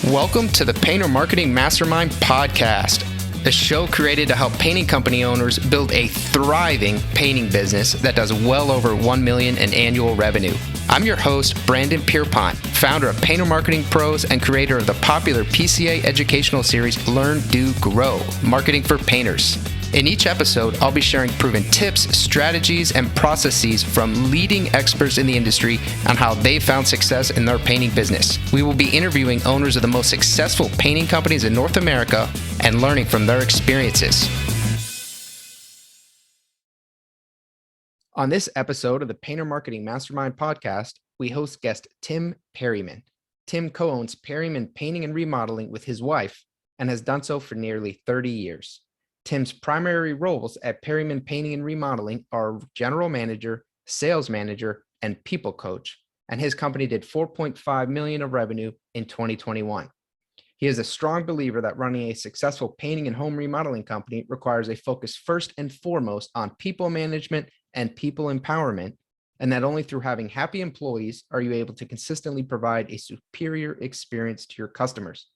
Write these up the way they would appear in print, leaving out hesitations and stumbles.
Welcome to the Painter Marketing Mastermind podcast, a show created to help painting company owners build a thriving painting business that does well over $1 million in annual revenue. I'm your host, Brandon Pierpont, founder of Painter Marketing Pros and creator of the popular PCA educational series Learn, Do, Grow, Marketing for Painters. In each episode, I'll be sharing proven tips, strategies, and processes from leading experts in the industry on how they found success in their painting business. We will be interviewing owners of the most successful painting companies in North America and learning from their experiences. On this episode of the Painter Marketing Mastermind podcast, we host guest Tim Perryman. Tim co-owns Perryman Painting and Remodeling with his wife and has done so for nearly 30 years. Tim's primary roles at Perryman Painting and Remodeling are general manager, sales manager, and people coach, and his company did $4.5 million of revenue in 2021. He is a strong believer that running a successful painting and home remodeling company requires a focus first and foremost on people management and people empowerment, and that only through having happy employees are you able to consistently provide a superior experience to your customers.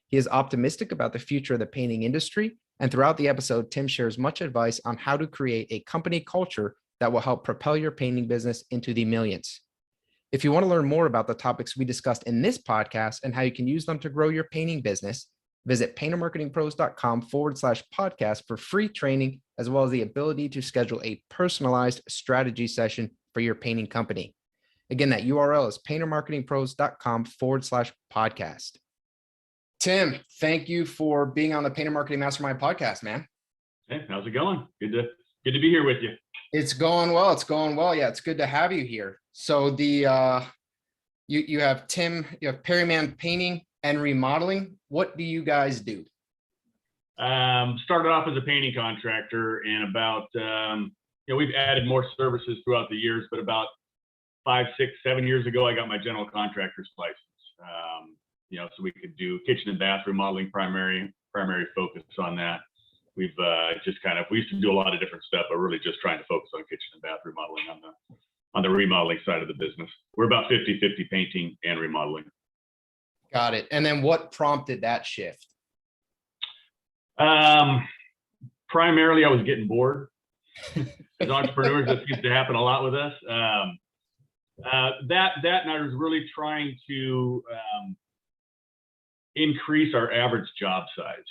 He is optimistic about the future of the painting industry, and throughout the episode, Tim shares much advice on how to create a company culture that will help propel your painting business into the millions. If you want to learn more about the topics we discussed in this podcast and how you can use them to grow your painting business, visit paintermarketingpros.com/podcast for free training, as well as the ability to schedule a personalized strategy session for your painting company. Again, that URL is paintermarketingpros.com/podcast. Tim, thank you for being on the Painter Marketing Mastermind podcast, man. Hey, how's it going? Good to be here with you. It's going well. It's going well. Yeah, it's good to have you here. So the you have Perryman Painting and Remodeling. What do you guys do? Started off as a painting contractor, and about we've added more services throughout the years, but about 5, 6, 7 years ago, I got my general contractor's license. So we could do kitchen and bath remodeling, primary focus on that. We've we used to do a lot of different stuff, but really just trying to focus on kitchen and bath remodeling on the remodeling side of the business. We're about 50-50 painting and remodeling. Got it. And then what prompted that shift? Primarily, I was getting bored. As entrepreneurs, that seems to happen a lot with us. That and I was really trying to increase our average job size.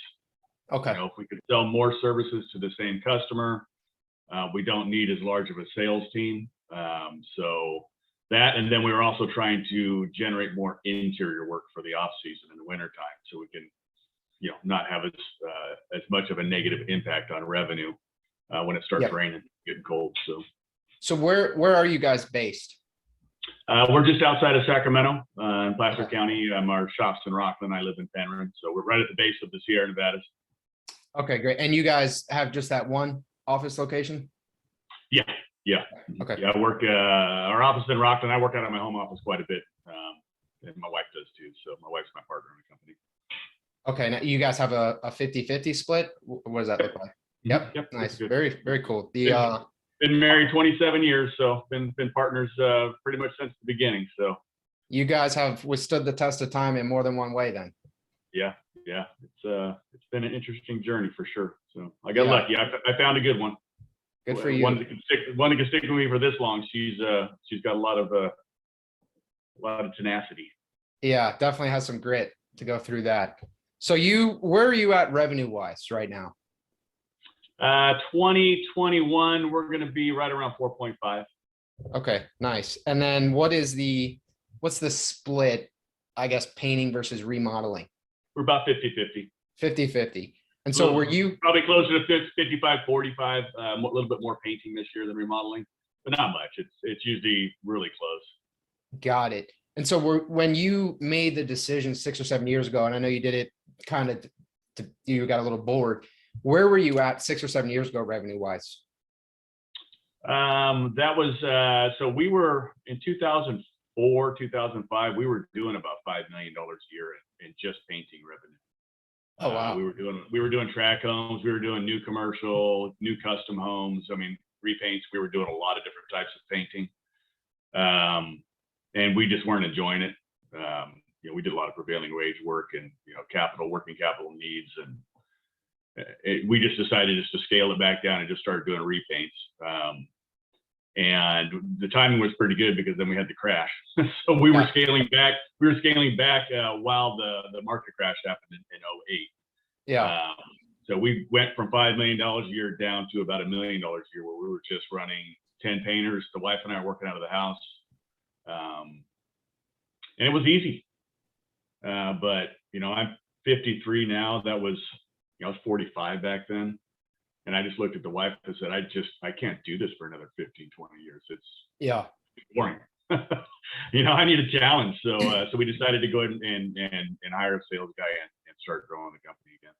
Okay. If we could sell more services to the same customer, we don't need as large of a sales team. So that, and then we were also trying to generate more interior work for the off season in the wintertime, so we can, not have as much of a negative impact on revenue when it starts raining, getting cold. So where are you guys based? We're just outside of Sacramento, in Placer County. Our shop's in Rockland. I live in Penryn, so we're right at the base of the Sierra Nevadas. Okay, great. And you guys have just that one office location? Yeah. Okay. Yeah, I work our office in Rockland. I work out of my home office quite a bit, and my wife does too. So my wife's my partner in the company. Okay, now you guys have a 50-50 split. What does that look like? Yep. Nice. Very, very cool. Been married 27 years, so been partners pretty much since the beginning. So you guys have withstood the test of time in more than one way, then. Yeah. It's been an interesting journey for sure. So I got lucky. I found a good one. Good for you. One that can stick with me for this long. She's got a lot of tenacity. Yeah, definitely has some grit to go through that. So where are you at revenue wise right now? 2021, we're going to be right around 4.5. Okay, nice. And then what's the split, I guess, painting versus remodeling? We're about 50-50. 50-50. And so were you probably closer to 55-45, a little bit more painting this year than remodeling, but not much. It's usually really close. Got it. And so when you made the decision 6 or 7 years ago, and I know you did it you got a little bored, where were you at 6 or 7 years ago, revenue wise? That was, so we were in 2004, 2005, we were doing about $5 million a year in just painting revenue. Oh, wow. We were doing track homes. We were doing new commercial, new custom homes. I mean, repaints. We were doing a lot of different types of painting. And we just weren't enjoying it. we did a lot of prevailing wage work and, working capital needs. And we just decided just to scale it back down and just started doing repaints. And the timing was pretty good because then we had the crash. So we were scaling back. While the market crash happened in 2008. Yeah. So we went from $5 million a year down to about $1 million a year, where we were just running 10 painters. The wife and I are working out of the house. And it was easy. But, I'm 53 now. That was, I was 45 back then. And I just looked at the wife and said, I can't do this for another 15, 20 years. It's boring. I need a challenge. So we decided to go ahead and hire a sales guy and start growing the company again.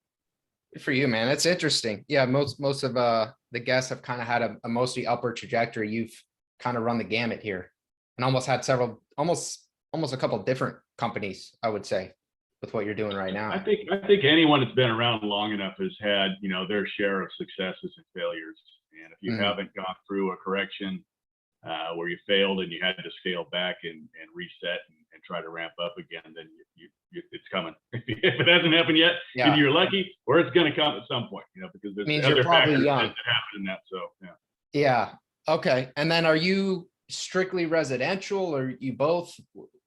Good for you, man. That's interesting. Yeah. Most of the guests have kind of had a mostly upward trajectory. You've kind of run the gamut here and almost had several, almost a couple of different companies, I would say, with what you're doing right now. I think anyone that's been around long enough has had, their share of successes and failures. And if you haven't gone through a correction where you failed and you had to scale back and reset and try to ramp up again, then it's coming. If it hasn't happened yet, either you're lucky or it's going to come at some point, because there's means other you're probably factors young. that happen in that. So, Yeah. Okay. And then are you strictly residential or you both?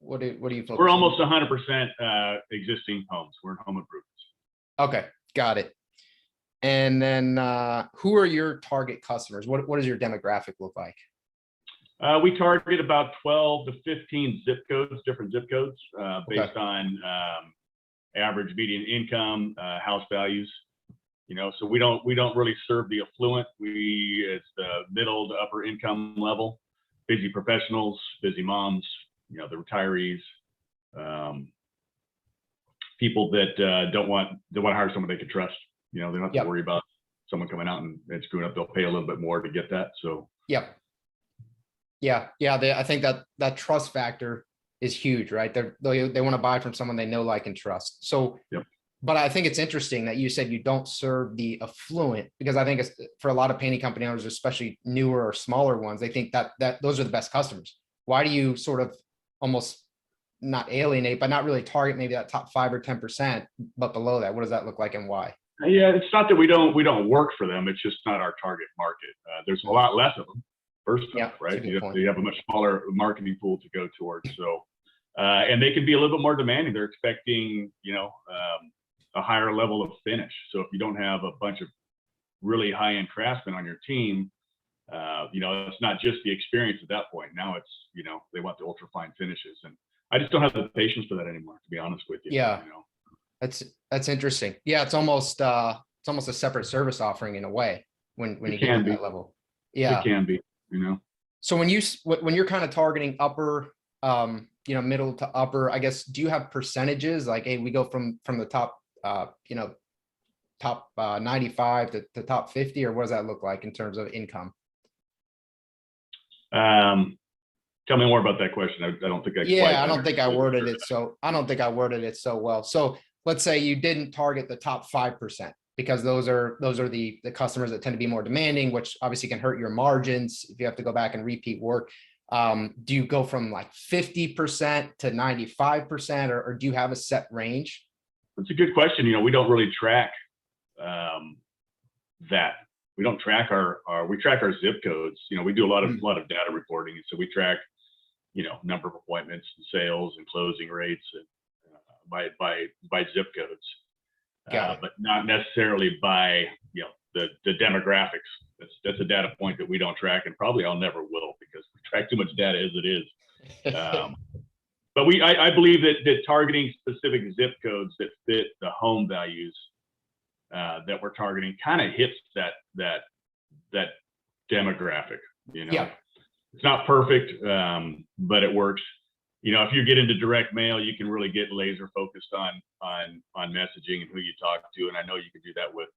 What do you focus We're on? almost 100% existing homes. We're in home improvements. Okay. Got it. And then who are your target customers? What does your demographic look like? We target about 12 to 15 different zip codes, based on average median income, house values. So we don't really serve the affluent. It's the middle to upper income level, busy professionals, busy moms, the retirees, people that don't want to hire someone they can trust. They don't have to worry about someone coming out and screwing up. They'll pay a little bit more to get that. So. I think that trust factor is huge, right? They want to buy from someone they know, like, and trust. So, but I think it's interesting that you said you don't serve the affluent, because I think it's, for a lot of painting company owners, especially newer or smaller ones, they think that those are the best customers. Why do you sort of almost not alienate, but not really target maybe that top 5 or 10%, but below that? What does that look like and why? Yeah, it's not that we don't work for them. It's just not our target market. There's a lot less of them. First off, right? You have a much smaller marketing pool to go towards. So, and they can be a little bit more demanding. They're expecting, a higher level of finish. So if you don't have a bunch of really high-end craftsmen on your team, it's not just the experience at that point. Now it's, they want the ultra fine finishes, and I just don't have the patience for that anymore, to be honest with you. Yeah, that's interesting. Yeah, it's almost a separate service offering in a way when you get to that level. Yeah, it can be. So when you're kind of targeting upper, middle to upper, I guess, do you have percentages like, hey, we go from the top, top 95 to top 50, or what does that look like in terms of income? Tell me more about that question. I don't think I don't think I worded it so well. So let's say you didn't target the top 5%. Because those are the customers that tend to be more demanding, which obviously can hurt your margins if you have to go back and repeat work. Do you go from like 50% to 95%, or do you have a set range? That's a good question. We don't really track that. We don't track we track our zip codes. We do a lot of data reporting, and so we track, number of appointments and sales and closing rates and by zip codes. But not necessarily by the demographics. That's a data point that we don't track, and probably I'll never will, because we track too much data as it is. But I believe that targeting specific zip codes that fit the home values that we're targeting kind of hits that demographic. It's not perfect, but it works. If you get into direct mail, you can really get laser focused on messaging and who you talk to. And I know you can do that with,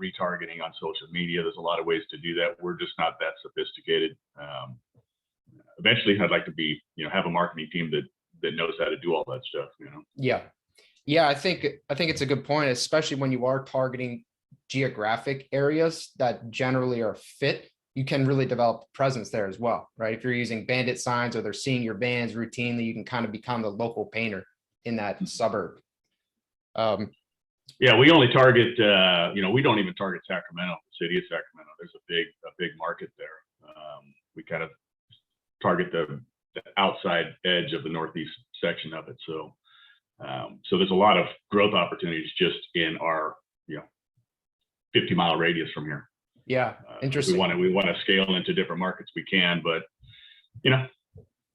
retargeting on social media. There's a lot of ways to do that. We're just not that sophisticated. Eventually I'd like to be, have a marketing team that knows how to do all that stuff, Yeah. I think it's a good point, especially when you are targeting geographic areas that generally are fit. You can really develop presence there as well, right? If you're using bandit signs or they're seeing your bands routinely, you can kind of become the local painter in that suburb. Yeah, we only target, we don't even target Sacramento, the city of Sacramento. There's a big market there. We kind of target the outside edge of the northeast section of it. So there's a lot of growth opportunities just in our 50-mile radius from here. Yeah, interesting. We want to scale into different markets. We can, but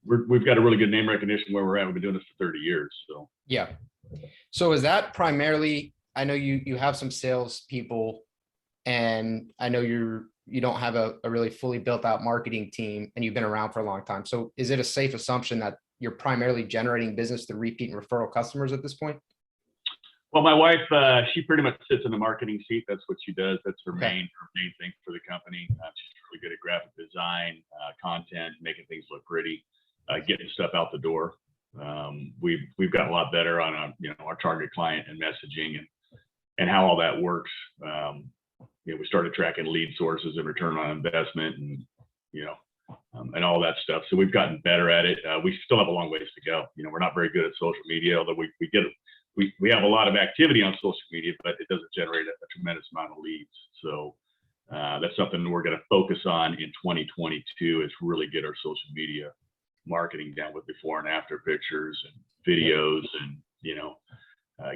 we've got a really good name recognition where we're at. We've been doing this for 30 years. So yeah. So is that primarily? I know you have some sales people, and I know you don't have a really fully built out marketing team, and you've been around for a long time. So is it a safe assumption that you're primarily generating business through repeat and referral customers at this point? Well, my wife, she pretty much sits in the marketing seat. That's what she does. That's her Okay. main thing for the company. She's really good at graphic design, content, making things look pretty, getting stuff out the door. We've gotten a lot better on our target client and messaging and how all that works. We started tracking lead sources and return on investment and all that stuff. So we've gotten better at it. We still have a long ways to go. We're not very good at social media, although we have a lot of activity on social media, but it doesn't generate a tremendous amount of leads. So that's something we're going to focus on in 2022 is really get our social media marketing down with before and after pictures and videos and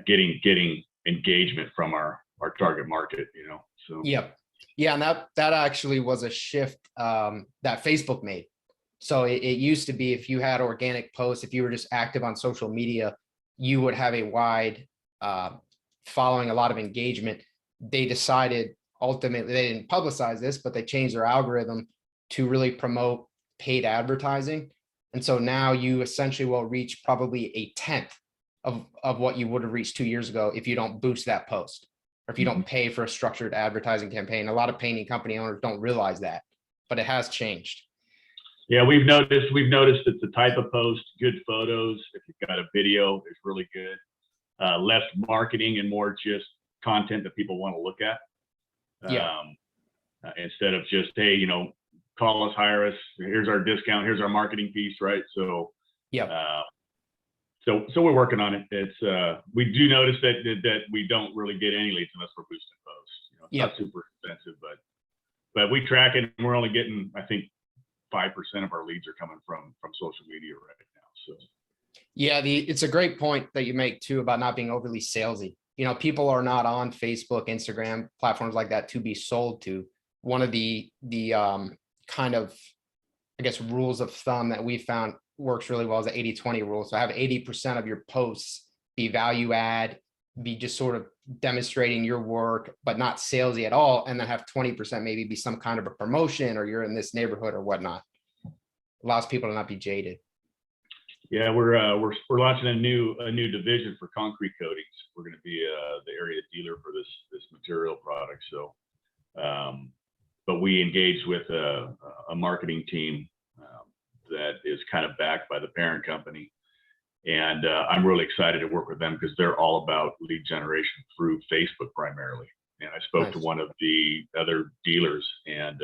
getting engagement from our target market. So yeah, and that actually was a shift that Facebook made. So it used to be if you had organic posts, if you were just active on social media, you would have a wide following, a lot of engagement. They decided ultimately, they didn't publicize this, but they changed their algorithm to really promote paid advertising. And so now you essentially will reach probably a tenth of what you would have reached 2 years ago if you don't boost that post, or if you don't pay for a structured advertising campaign. A lot of painting company owners don't realize that, but it has changed. Yeah, we've noticed it's the type of post, good photos. If you've got a video, it's really good. Less marketing and more just content that people want to look at. Instead of just, hey, call us, hire us. Here's our discount. Here's our marketing piece, right? So so we're working on it. It's we do notice that we don't really get any leads unless we're boosting posts. It's not super expensive, but we track it, and we're only getting, I think, 5% of our leads are coming from social media right now. So yeah, it's a great point that you make too about not being overly salesy. People are not on Facebook, Instagram, platforms like that to be sold to. One of the kind of, I guess, rules of thumb that we found works really well is the 80-20 rule. So have 80% of your posts be value add, be just sort of demonstrating your work, but not salesy at all. And then have 20% maybe be some kind of a promotion, or you're in this neighborhood or whatnot. Allows people to not be jaded. Yeah, we're launching a new division for concrete coatings. We're going to be the area dealer for this material product. So, but we engaged with a marketing team that is kind of backed by the parent company. And I'm really excited to work with them because they're all about lead generation through Facebook primarily. And I spoke to one of the other dealers, and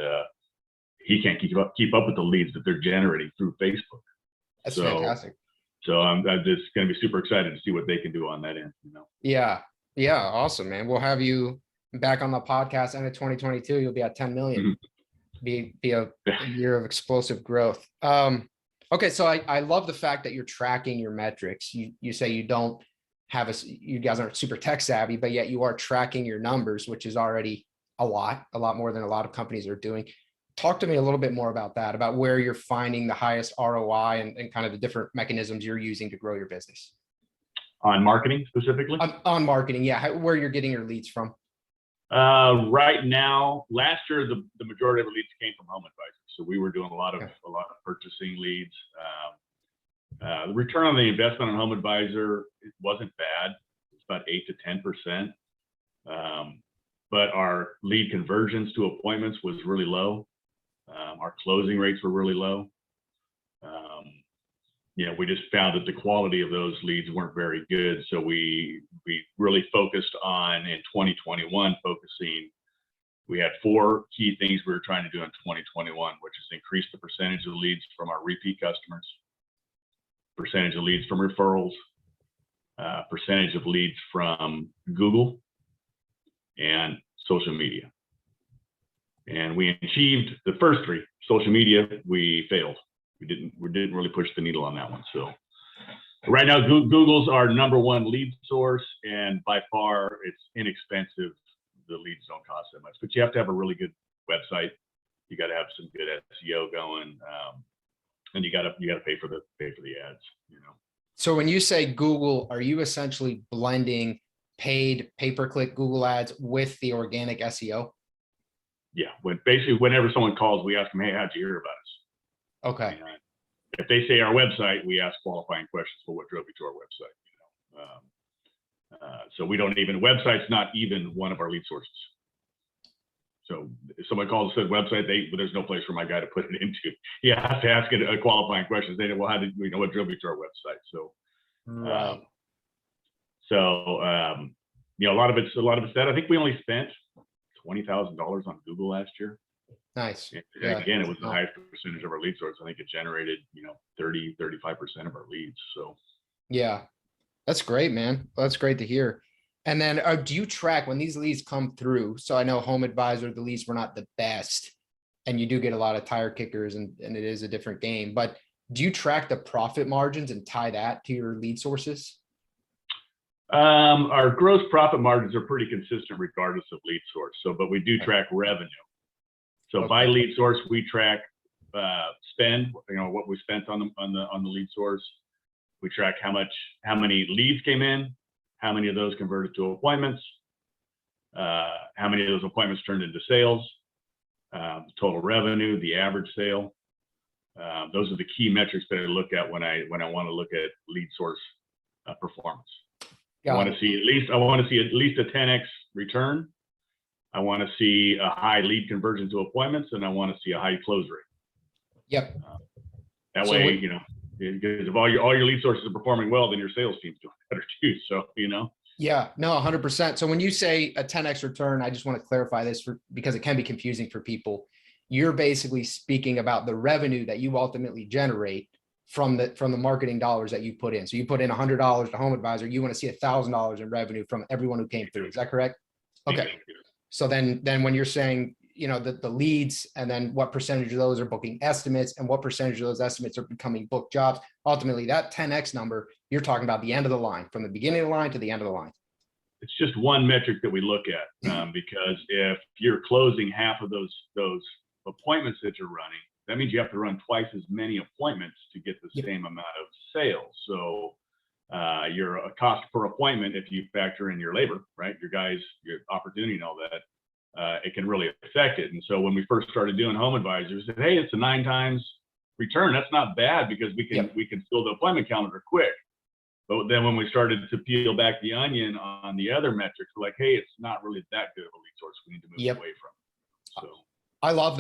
he can't keep up with the leads that they're generating through Facebook. That's fantastic. So I'm just going to be super excited to see what they can do on that end. Yeah, awesome, man. We'll have you back on the podcast end of 2022. You'll be at 10 million. Be a year of explosive growth. Okay, so I love the fact that you're tracking your metrics. You say you don't have you guys aren't super tech savvy, but yet you are tracking your numbers, which is already a lot more than a lot of companies are doing. Talk to me a little bit more about that, about where you're finding the highest ROI and kind of the different mechanisms you're using to grow your business. On marketing specifically? On marketing, yeah. Where you're getting your leads from? Right now, last year the majority of the leads came from Home Advisor, so we were doing a lot of purchasing leads. The return on the investment on Home Advisor, it wasn't bad. It's about 8 to 10%, but our lead conversions to appointments was really low. Our closing rates were really low. We just found that the quality of those leads weren't very good. So we really focused on, in 2021, we had 4 key things we were trying to do in 2021, which is increase the percentage of leads from our repeat customers, percentage of leads from referrals, percentage of leads from Google and social media. And we achieved the first three. Social media, we failed. We didn't really push the needle on that one. So right now, Google's our number one lead source, and by far it's inexpensive. The leads don't cost that much, but you have to have a really good website. You got to have some good SEO going, and you got to pay for the ads. You know. So when you say Google, are you essentially blending paid pay-per-click Google ads with the organic SEO? Yeah, basically whenever someone calls, we ask them, "Hey, how'd you hear about us?" Okay. And if they say our website, we ask qualifying questions for what drove you to our website. You know, so we don't even website's not even one of our lead sources. So if someone calls and said website, there's no place for my guy to put it into. You have to ask it a qualifying question. They say, well, how did we know what drove you to our website? So, Right. You know, a lot of it's that. I think we only spent $20,000 on Google last year. Nice. And Yeah. again, it was the highest percentage of our lead source. I think it generated, 30-35% of our leads. So Yeah, that's great, man. Well, that's great to hear. And then do you track when these leads come through? So I know Home Advisor, the leads were not the best, and you do get a lot of tire kickers, and it is a different game. But do you track the profit margins and tie that to your lead sources? Our gross profit margins are pretty consistent regardless of lead source. So, but we do track revenue. So by lead source, we track spend. What we spent on the lead source. We track how many leads came in, how many of those converted to appointments, how many of those appointments turned into sales, total revenue, the average sale. Those are the key metrics that I look at when I want to look at lead source performance. I want to see at least a 10x return. I want to see a high lead conversion to appointments, and I want to see a high close rate. Yep. That way, because if all your lead sources are performing well, then your sales team's doing better too. So, Yeah, no, 100%. So when you say a 10x return, I just want to clarify this because it can be confusing for people. You're basically speaking about the revenue that you ultimately generate from the marketing dollars that you put in. So you put in $100 to Home Advisor, you want to see $1,000 in revenue from everyone who came through. Is that correct? Okay. So then when you're saying, the leads, and then what percentage of those are booking estimates and what percentage of those estimates are becoming booked jobs, ultimately that 10x number, you're talking about the end of the line, from the beginning of the line to the end of the line. It's just one metric that we look at, because if you're closing half of those appointments that you're running, that means you have to run twice as many appointments to get the same amount of sales. So your cost per appointment, if you factor in your labor, right, your guys, your opportunity and all that, it can really affect it. And so when we first started doing Home Advisors, said, hey, it's a 9 times return. That's not bad because we can fill the appointment calendar quick. But then when we started to peel back the onion on the other metrics, we're like, hey, it's not really that good of a lead source. We need to move away from it. So I love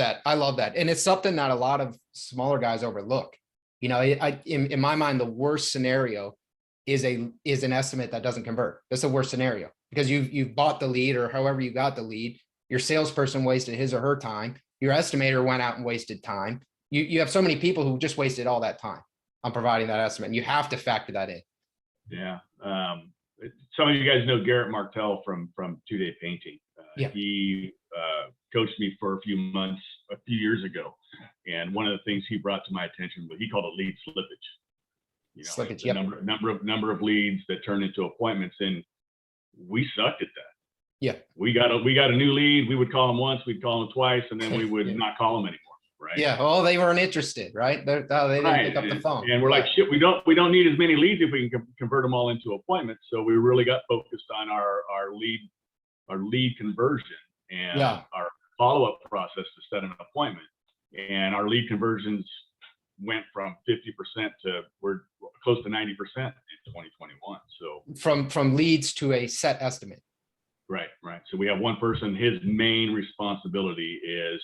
that. And it's something that a lot of smaller guys overlook. In my mind, the worst scenario is an estimate that doesn't convert. That's the worst scenario because you've bought the lead, or however you got the lead. Your salesperson wasted his or her time. Your estimator went out and wasted time. You have so many people who just wasted all that time on providing that estimate. And you have to factor that in. Yeah. Some of you guys know Garrett Martell from 2-Day Painting. He coached me for a few months a few years ago. And one of the things he brought to my attention was he called it lead slippage. Slippage, the number of leads that turn into appointments. And we sucked at that. Yeah. We got a new lead. We would call them once, we'd call them twice, and then we would not call them anymore. Right. Yeah. Oh, they weren't interested, right? They didn't pick up the phone. And we're like, shit, we don't need as many leads if we can convert them all into appointments. So we really got focused on our lead conversion and our follow-up process to set an appointment. And our lead conversions went from 50% to we're close to 90% in 2021. So from leads to a set estimate. Right. So we have one person, his main responsibility is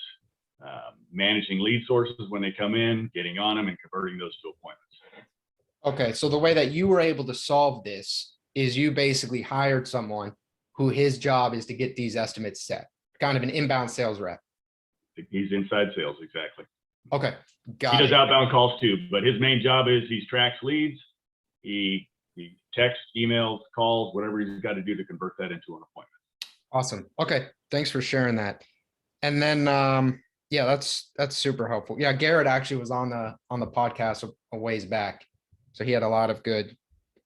managing lead sources when they come in, getting on them and converting those to appointments. Okay. So the way that you were able to solve this is you basically hired someone who his job is to get these estimates set, kind of an inbound sales rep. He's inside sales. Exactly. Okay. He does outbound calls too, but his main job is he tracks leads. He text, emails, calls, whatever he's got to do to convert that into an appointment. Awesome. Okay. Thanks for sharing that. And then, yeah, that's super helpful. Yeah. Garrett actually was on the podcast a ways back. So he had a lot of good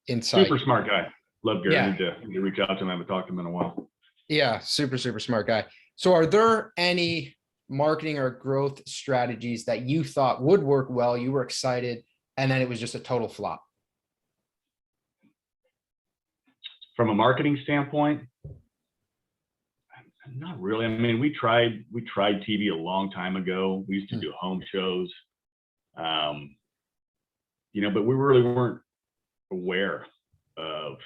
insight. Super smart guy. Love Garrett. Yeah. Need to reach out to him. I haven't talked to him in a while. Yeah. Super smart guy. So are there any marketing or growth strategies that you thought would work well? You were excited and then it was just a total flop? From a marketing standpoint, not really. I mean, we tried TV a long time ago. We used to do home shows, you know, but we really weren't aware of,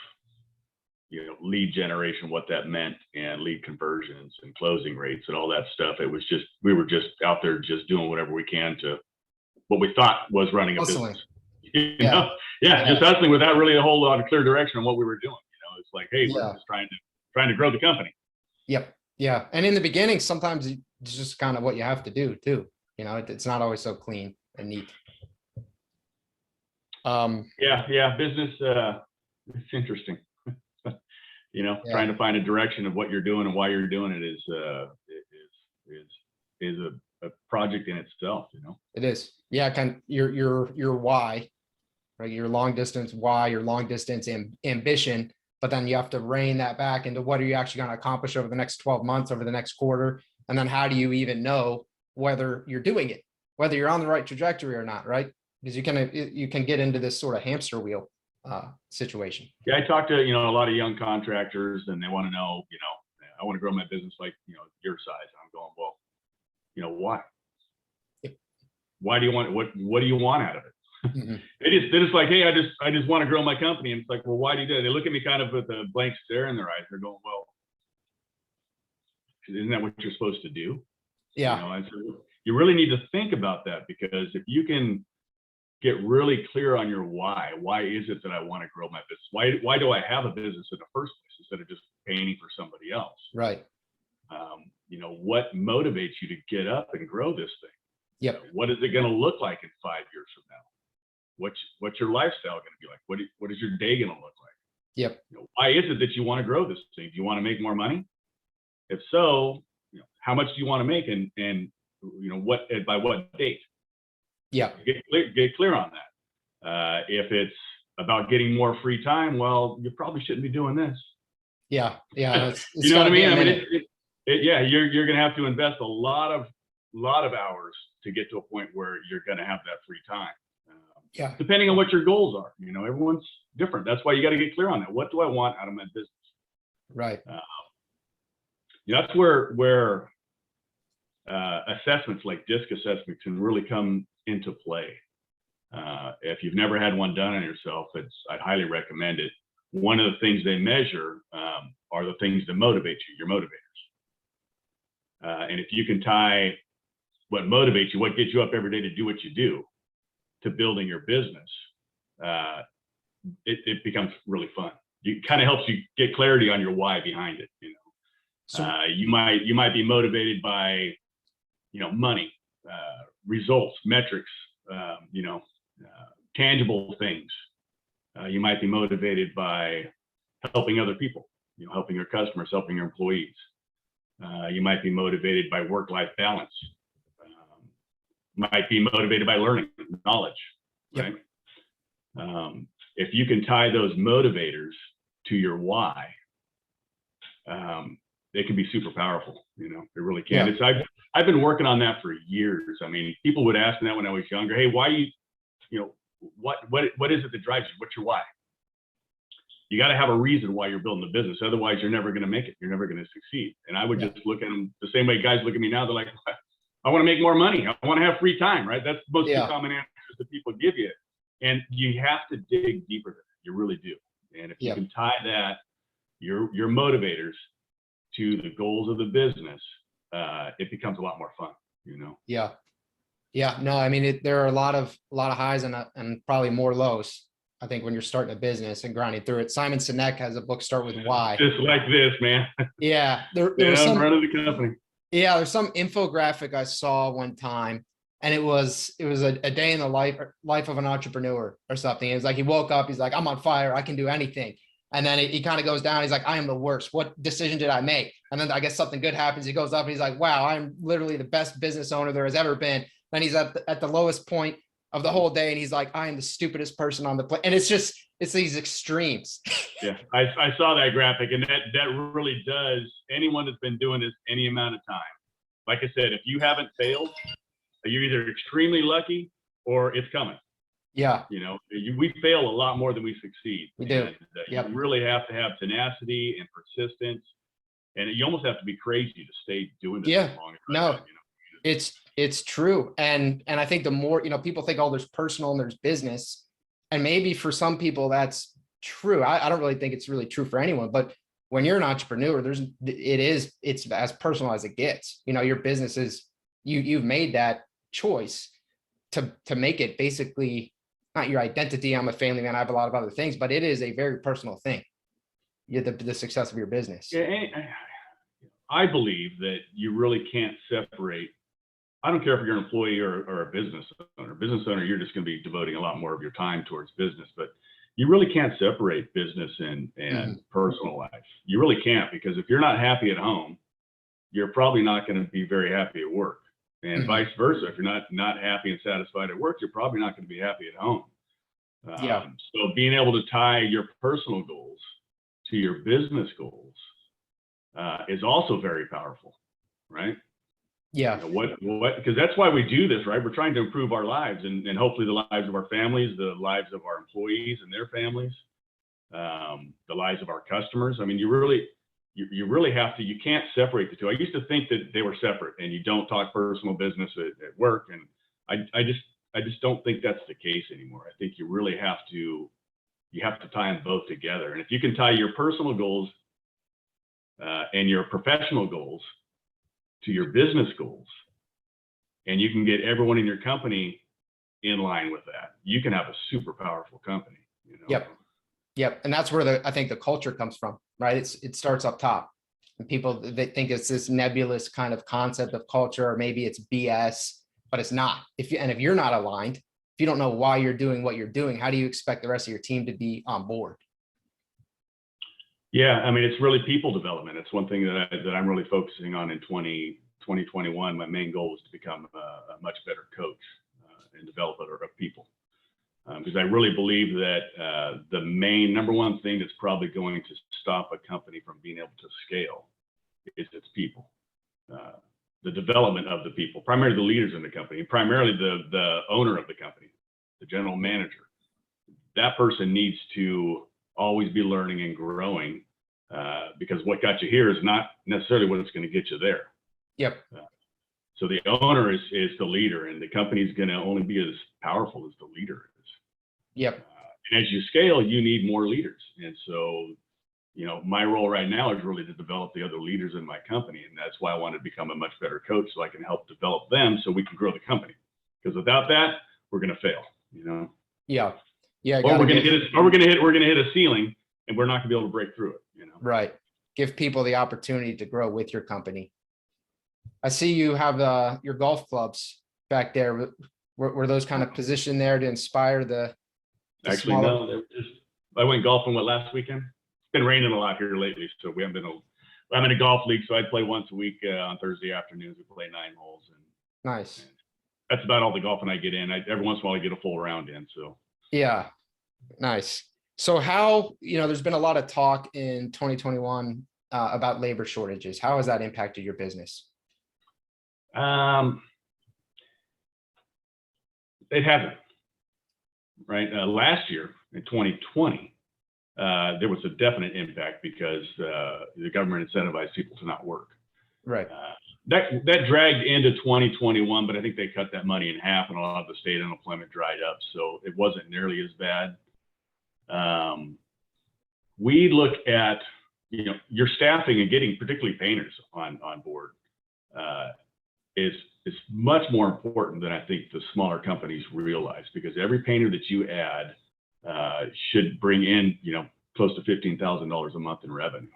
you know, lead generation, what that meant, and lead conversions and closing rates and all that stuff. It was just, we were just out there just doing whatever we can to what we thought was running a business. You know? Yeah, just hustling without really a whole lot of clear direction on what we were doing. You know, it's like, hey, we're just trying to grow the company. Yep. Yeah. And in the beginning, sometimes it's just kind of what you have to do too. You know, it's not always so clean and neat. Business, it's interesting. You know, trying to find a direction of what you're doing and why you're doing it is a project in itself, you know. It is. Yeah, kind of your why, right? Your long distance why, your long distance ambition, but then you have to rein that back into what are you actually going to accomplish over the next 12 months, over the next quarter, and then how do you even know whether you're doing it, whether you're on the right trajectory or not, right? Because you can get into this sort of hamster wheel situation. Yeah, I talk to, you know, a lot of young contractors and they want to know, you know, I want to grow my business like, you know, your size. I'm going, well, you know, why? Why do you want, what do you want out of it? Mm-hmm. They're just like, hey, I just want to grow my company. And it's like, well, why do you do that? They look at me kind of with a blank stare in their eyes. They're going, well, isn't that what you're supposed to do? Yeah. You know, and so you really need to think about that, because if you can get really clear on your why is it that I want to grow my business? Why do I have a business in the first place instead of just painting for somebody else? Right. You know, what motivates you to get up and grow this thing? Yep. You know, what is it going to look like in 5 years from now? What's your lifestyle going to be like? What is your day going to look like? Yep. You know, why is it that you want to grow this thing? Do you want to make more money? If so, you know, how much do you want to make, and you know, by what date? Yeah. Get clear on that. If it's about getting more free time, well, you probably shouldn't be doing this. Yeah. It's you know what I mean? I mean, you're going to have to invest a lot of hours to get to a point where you're going to have that free time. Depending on what your goals are, you know, everyone's different. That's why you got to get clear on that. What do I want out of my business? Right. You know, that's where assessments like DISC assessment can really come into play. If you've never had one done on yourself, I'd highly recommend it. One of the things they measure are the things that motivate you, your motivators. And if you can tie what motivates you, what gets you up every day to do what you do, to building your business, it becomes really fun. It kind of helps you get clarity on your why behind it. You know, so you might be motivated by, you know, money, results, metrics, you know, tangible things. You might be motivated by helping other people, you know, helping your customers, helping your employees. You might be motivated by work-life balance. Might be motivated by learning, knowledge, right? If you can tie those motivators to your why, they can be super powerful. You know, it really can. I've been working on that for years. I mean, people would ask me that when I was younger. Hey, why you know, what is it that drives you? What's your why? You got to have a reason why you're building the business. Otherwise, you're never going to make it. You're never going to succeed. And I would just look at them the same way guys look at me now. They're like, I want to make more money. I want to have free time, right? That's the most common answers that people give you. And you have to dig deeper than that. You really do. And if you can tie that, your motivators, to the goals of the business, it becomes a lot more fun, you know? Yeah. No, I mean, there are a lot of highs and probably more lows, I think, when you're starting a business and grinding through it. Simon Sinek has a book, Start With Why. Just like this, man. Yeah. There was some, running the company. yeah, there's some infographic I saw one time and it was a day in the life of an entrepreneur or something. It was like he woke up, he's like, I'm on fire, I can do anything. And then he kind of goes down, he's like, I am the worst. What decision did I make? And then I guess something good happens. He goes up and he's like, wow, I'm literally the best business owner there has ever been. Then he's at the lowest point of the whole day, and he's like, I am the stupidest person on the planet. And it's these extremes. Yeah, I saw that graphic, and that really does. Anyone that's been doing this any amount of time, like I said, if you haven't failed, you're either extremely lucky or it's coming. Yeah, You know, we fail a lot more than we succeed. we do. And, Yep. You really have to have tenacity and persistence, and you almost have to be crazy to stay doing this Yeah, as long as no. I have, you know. It's true. And I think the more, people think, oh, there's personal and there's business. And maybe for some people that's true. I don't really think it's really true for anyone, but when you're an entrepreneur, it's as personal as it gets. Your business is, you've made that choice to make it basically not your identity. I'm a family man, I have a lot of other things, but it is a very personal thing. You're the success of your business. Yeah, I believe that you really can't separate. I don't care if you're an employee or a business owner. Business owner, you're just going to be devoting a lot more of your time towards business, but you really can't separate business and personal life. You really can't, because if you're not happy at home, you're probably not going to be very happy at work, and vice versa. If you're not happy and satisfied at work, you're probably not going to be happy at home. So being able to tie your personal goals to your business goals is also very powerful, right? Yeah. Because that's why we do this, right? We're trying to improve our lives and hopefully the lives of our families, the lives of our employees and their families, the lives of our customers. I mean, you really have to, you can't separate the two. I used to think that they were separate and you don't talk personal business at work. And I just don't think that's the case anymore. I think you really have to tie them both together. And if you can tie your personal goals and your professional goals to your business goals, and you can get everyone in your company in line with that, you can have a super powerful company. Yep. And that's where I think the culture comes from, right? It starts up top, and people, they think it's this nebulous kind of concept of culture, or maybe it's BS, but it's not. If you're not aligned, if you don't know why you're doing what you're doing, how do you expect the rest of your team to be on board? Yeah, I mean, it's really people development. It's one thing that I'm really focusing on in 2021. My main goal is to become a much better coach and developer of people, because I really believe that the main number one thing that's probably going to stop a company from being able to scale is its people, the development of the people, primarily the leaders in the company, primarily the owner of the company, the general manager. That person needs to always be learning and growing, because what got you here is not necessarily what it's going to get you there. Yep. So the owner is the leader, and the company is going to only be as powerful as the leader is. Yep. And as you scale, you need more leaders. And so, my role right now is really to develop the other leaders in my company. And that's why I want to become a much better coach, so I can help develop them so we can grow the company. Because without that, we're going to fail, Yeah. Yeah. Or we're going to hit a ceiling, and we're not going to be able to break through it, Right. Give people the opportunity to grow with your company. I see you have your golf clubs back there. Were those kind of positioned there to inspire the Actually, smaller... no. I went golfing last weekend. It's been raining a lot here lately, so we haven't been. I'm in a golf league, so I play once a week on Thursday afternoons. We play 9 holes, and Nice. that's about all the golfing I get in. Every once in a while I get a full round in. So Yeah, nice. So how, there's been a lot of talk in 2021 about labor shortages. How has that impacted your business? It hasn't. Right. Last year in 2020, there was a definite impact because the government incentivized people to not work. Right. That dragged into 2021, but I think they cut that money in half, and a lot of the state unemployment dried up, so it wasn't nearly as bad. We look at your staffing and getting particularly painters on board is much more important than I think the smaller companies realize, because every painter that you add should bring in close to $15,000 a month in revenue.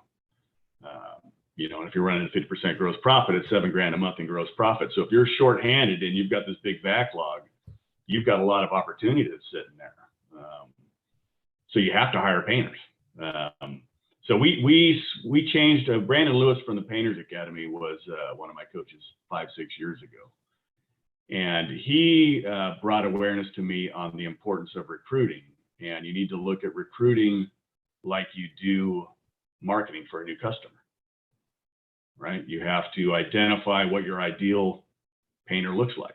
And if you're running a 50% gross profit, it's $7,000 a month in gross profit. So if you're shorthanded and you've got this big backlog, you've got a lot of opportunity that's sitting there. So you have to hire painters. So we changed. Brandon Lewis from the Painters Academy was one of my coaches 5-6 years ago, and he brought awareness to me on the importance of recruiting. And you need to look at recruiting like you do marketing for a new customer, right? You have to identify what your ideal painter looks like.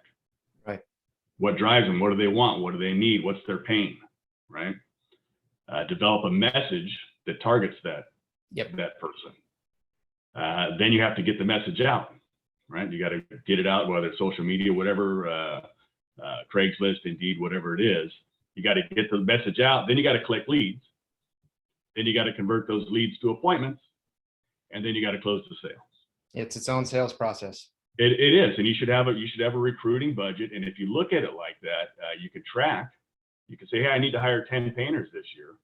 Right. What drives them? What do they want? What do they need? What's their pain? Right. Develop a message that targets that person. Then you have to get the message out, right? You got to get it out, whether it's social media, whatever, Craigslist, Indeed, whatever it is. You got to get the message out. Then you got to collect leads. Then you got to convert those leads to appointments, and then you got to close the sale. It's its own sales process. It is, and you should have a recruiting budget. And if you look at it like that, you can track. You can say, hey, I need to hire 10 painters this year.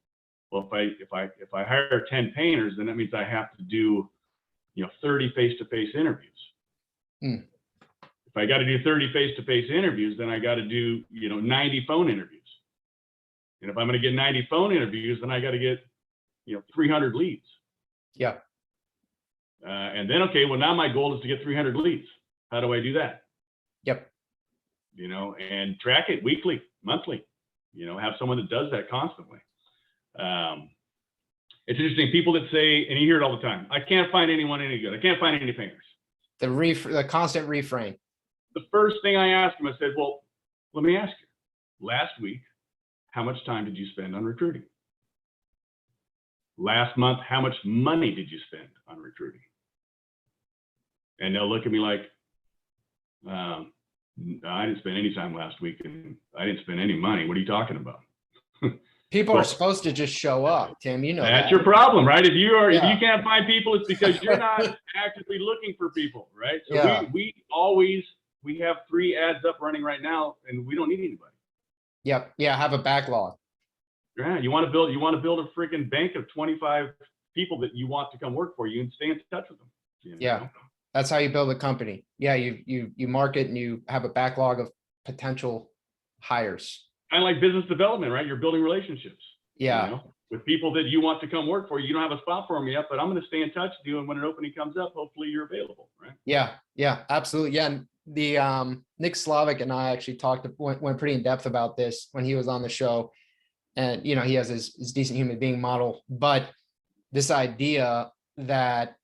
Well, if I hire 10 painters, then that means I have to do 30 face-to-face interviews. If I got to do 30 face-to-face interviews, then I got to do 90 phone interviews. And if I'm going to get 90 phone interviews, then I got to get 300 leads. Yeah. And then, okay, well, now my goal is to get 300 leads. How do I do that? Yep. And track it weekly, monthly, have someone that does that constantly. It's interesting. People that say, and you hear it all the time, I can't find anyone any good. I can't find any painters. The constant refrain. The first thing I asked them, I said, well, let me ask you, last week, how much time did you spend on recruiting? Last month, how much money did you spend on recruiting? And they'll look at me like, I didn't spend any time last week and I didn't spend any money. What are you talking about? People are supposed to just show up, Tim. That's your problem, right? If you can't find people, it's because you're not actively looking for people, right? So we have 3 ads up running right now, and we don't need anybody. Yep. Yeah. Have a backlog. Yeah. You want to build a freaking bank of 25 people that you want to come work for you and stay in touch with them. Yeah. That's how you build a company. Yeah. You market and you have a backlog of potential hires. Kind of like business development, right? You're building relationships. Yeah. With people that you want to come work for you. You don't have a spot for them yet, but I'm going to stay in touch with you. And when an opening comes up, hopefully you're available, right? Yeah. Yeah, absolutely. Yeah. And the Nick Slavic and I actually went pretty in depth about this when he was on the show. And, he has his decent human being model, but this idea that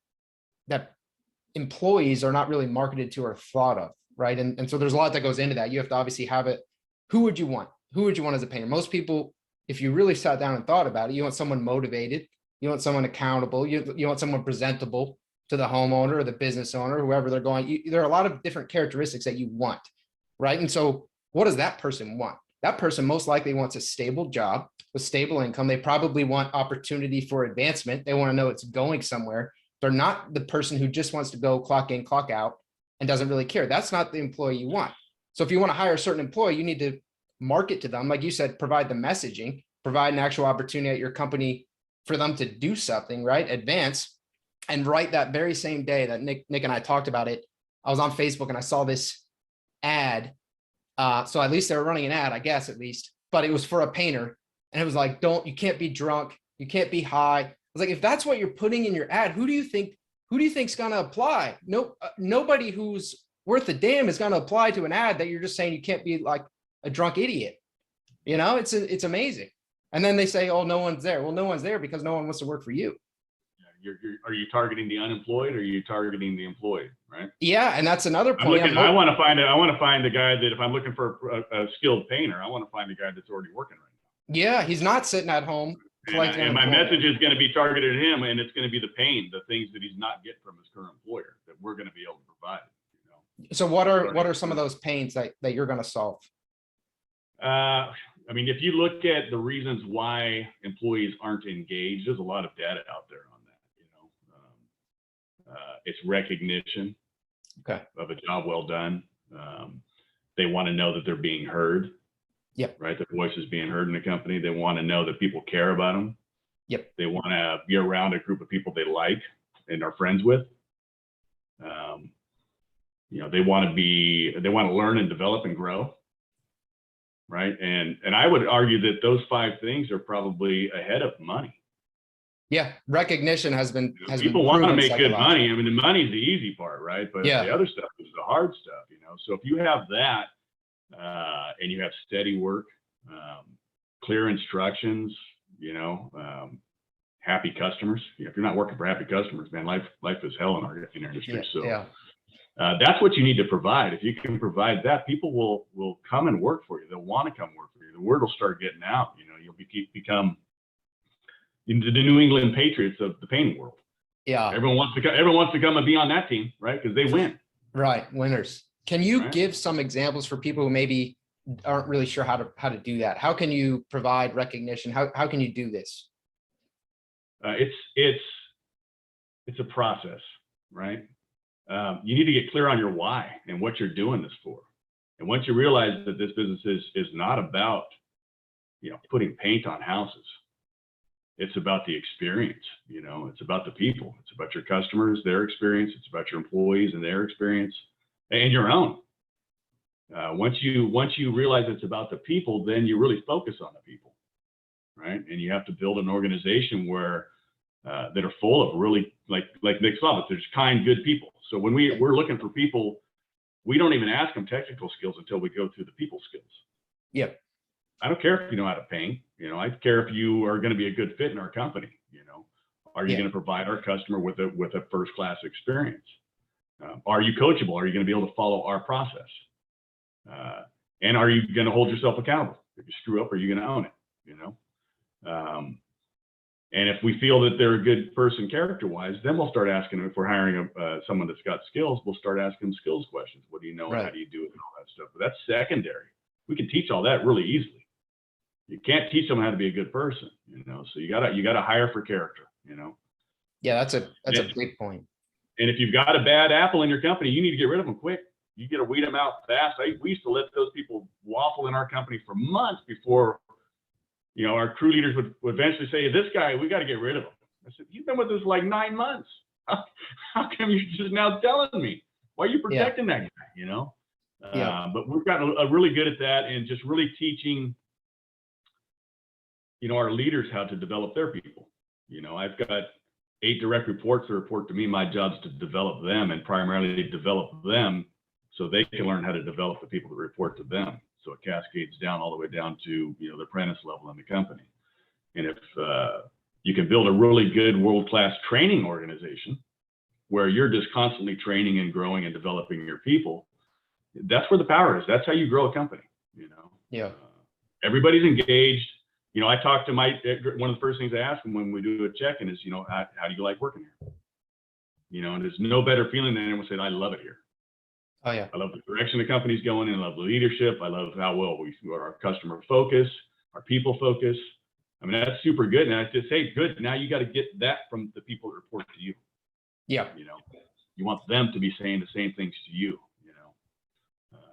employees are not really marketed to or thought of, right? And so there's a lot that goes into that. You have to obviously have it. Who would you want? Who would you want as a painter? Most people, if you really sat down and thought about it, you want someone motivated, you want someone accountable, you want someone presentable to the homeowner or the business owner, whoever they're going. There are a lot of different characteristics that you want, right? And so what does that person want? That person most likely wants a stable job with stable income. They probably want opportunity for advancement. They want to know it's going somewhere. They're not the person who just wants to go clock in, clock out and doesn't really care. That's not the employee you want. So if you want to hire a certain employee, you need to market to them. Like you said, provide the messaging, provide an actual opportunity at your company for them to do something, right? Advance. And right that very same day that Nick and I talked about it, I was on Facebook and I saw this ad. So at least they were running an ad, I guess, at least, but it was for a painter. And it was like, you can't be drunk. You can't be high. I was like, if that's what you're putting in your ad, who do you think's going to apply? Nobody who's worth a damn is going to apply to an ad that you're just saying you can't be like a drunk idiot. It's amazing. And then they say, oh, no one's there. Well, no one's there because no one wants to work for you. Are you targeting the unemployed or are you targeting the employed, right? Yeah. And that's another point. I want to find the guy that if I'm looking for a skilled painter, I want to find the guy that's already working right now. Yeah. He's not sitting at home. And my message is going to be targeted at him, and it's going to be the pain, the things that he's not getting from his current employer that we're going to be able to provide. So what are some of those pains that you're going to solve? I mean, if you look at the reasons why employees aren't engaged, there's a lot of data out there on that. It's recognition of a job well done. They want to know that they're being heard. Yep. Right. Their voice is being heard in the company. They want to know that people care about them. Yep. They want to be around a group of people they like and are friends with. They want to learn and develop and grow. Right. And I would argue that those 5 things are probably ahead of money. Yeah. Recognition has been people want to make good money. I mean, the money's the easy part, right? But the other stuff is the hard stuff, So if you have that, and you have steady work, clear instructions, happy customers. If you're not working for happy customers, man, life is hell in our industry. That's what you need to provide. If you can provide that, people will come and work for you. They'll want to come work for you. The word will start getting out. You'll become into the New England Patriots of the painting world. Yeah. Everyone wants to come and be on that team, right? Because they win. Right. Winners. Can you give some examples for people who maybe aren't really sure how to do that? How can you provide recognition? How can you do this? It's a process, right? You need to get clear on your why and what you're doing this for. And once you realize that this business is not about, putting paint on houses, it's about the experience, it's about the people, it's about your customers, their experience, it's about your employees and their experience and your own. Once you realize it's about the people, then you really focus on the people, right? And you have to build an organization where that are full of really, like Nick saw, there's kind, good people. So when we're looking for people, we don't even ask them technical skills until we go through the people skills. Yep. I don't care if you know how to paint. I care if you are going to be a good fit in our company. Are you going to provide our customer with a first-class experience? Are you coachable? Are you going to be able to follow our process? And are you going to hold yourself accountable? If you screw up, are you going to own it? And if we feel that they're a good person character-wise, then we'll start asking them, if we're hiring someone that's got skills, we'll start asking them skills questions. What do you know? Right. And how do you do it and all that stuff? But that's secondary. We can teach all that really easily. You can't teach someone how to be a good person, so you gotta hire for character, Yeah, that's a big point. And if you've got a bad apple in your company, you need to get rid of them quick. You got to weed them out fast. We used to let those people waffle in our company for months before, our crew leaders would eventually say, this guy, we got to get rid of him. I said, you've been with us like 9 months. How come you're just now telling me? Why are you protecting that guy, But we've gotten really good at that and just really teaching, our leaders how to develop their people. I've got 8 direct reports that report to me. My job's to develop them and primarily develop them so they can learn how to develop the people that report to them. So it cascades down all the way down to, the apprentice level in the company. And if you can build a really good world-class training organization where you're just constantly training and growing and developing your people, that's where the power is. That's how you grow a company, everybody's engaged. I talk to one of the first things I ask them when we do a check-in is, how do you like working here? And there's no better feeling than anyone said, I love it here. Oh yeah. I love the direction the company's going in. I love the leadership. I love how well we our customer focus, our people focus. I mean, that's super good. And I just say, good. Now you got to get that from the people that report to you. Yeah. You want them to be saying the same things to you,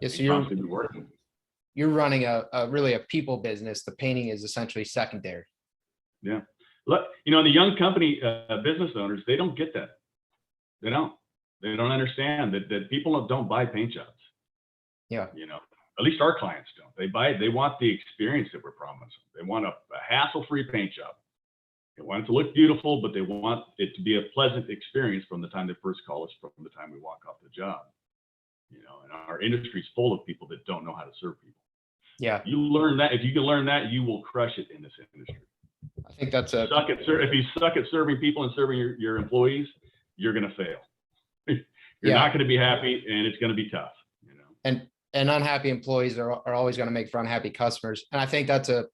So you're running really a people business. The painting is essentially secondary. Yeah. Look, the young company business owners, they don't get that. They don't understand that people don't buy paint jobs. Yeah. At least our clients don't. They want the experience that we're promising. They want a hassle-free paint job. They want it to look beautiful, but they want it to be a pleasant experience from the time they first call us, from the time we walk off the job. And our industry is full of people that don't know how to serve people. Yeah. You learn that. If you can learn that, you will crush it in this industry. I think that's if you suck at serving people and serving your employees, you're going to fail. You're not going to be happy, and it's going to be tough. And unhappy employees are always going to make for unhappy customers. And I think that's a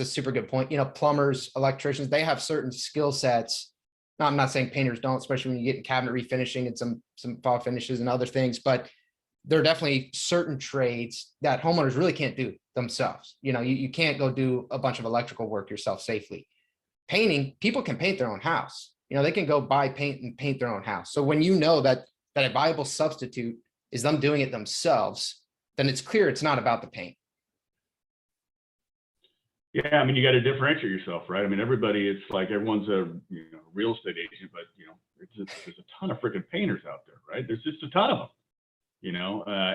super good point. Plumbers, electricians, they have certain skill sets. Now, I'm not saying painters don't, especially when you get in cabinet refinishing and some fall finishes and other things, but there are definitely certain trades that homeowners really can't do themselves. You can't go do a bunch of electrical work yourself safely. Painting, people can paint their own house. They can go buy paint and paint their own house. So when that a viable substitute is them doing it themselves, then it's clear it's not about the paint. Yeah, I mean, you got to differentiate yourself, right? I mean, everybody, it's like everyone's a real estate agent, but there's a ton of freaking painters out there, right? There's just a ton of them,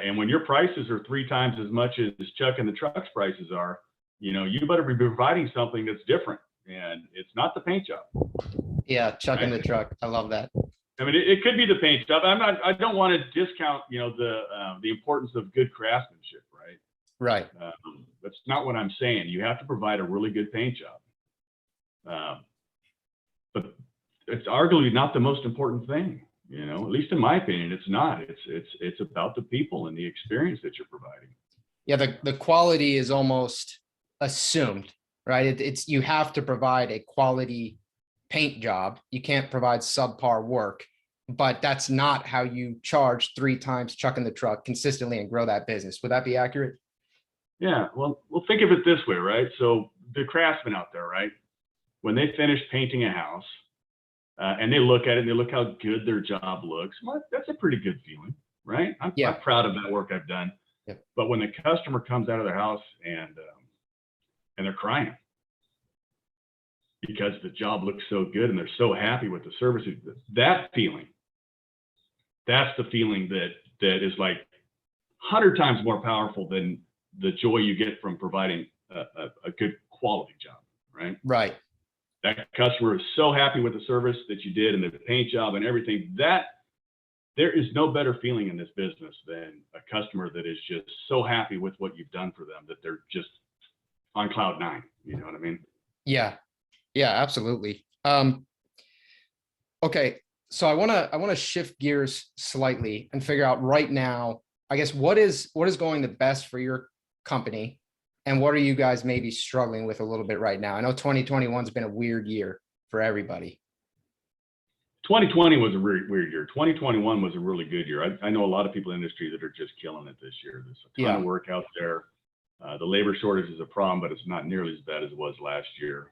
and when your prices are 3 times as much as Chuck and the truck's prices are, you better be providing something that's different, and it's not the paint job. Yeah, Chuck Right? in the truck. I love that. I mean, it could be the paint job. I don't want to discount, the importance of good craftsmanship, right? Right. That's not what I'm saying. You have to provide a really good paint job. But it's arguably not the most important thing, at least in my opinion, it's not. It's about the people and the experience that you're providing. Yeah, the quality is almost assumed, right? It's you have to provide a quality paint job. You can't provide subpar work, but that's not how you charge 3 times Chuck in the truck consistently and grow that business. Would that be accurate? Yeah, well, think of it this way, right? So the craftsmen out there, right? When they finish painting a house and they look at it and they look how good their job looks, well, that's a pretty good feeling, right? I'm proud of that work I've done. Yeah. But when the customer comes out of their house and they're crying because the job looks so good and they're so happy with the services, that feeling, that's the feeling that is like 100 times more powerful than the joy you get from providing a good quality job, right? Right. That customer is so happy with the service that you did and the paint job and everything. That there is no better feeling in this business than a customer that is just so happy with what you've done for them that they're just on cloud 9. You know what I mean? Yeah. Yeah, absolutely. Okay. So I want to shift gears slightly and figure out right now, I guess, what is going the best for your company, and what are you guys maybe struggling with a little bit right now? I know 2021's been a weird year for everybody. 2020 was a weird year. 2021 was a really good year. I know a lot of people in the industry that are just killing it this year. There's a ton of work out there. The labor shortage is a problem, but it's not nearly as bad as it was last year.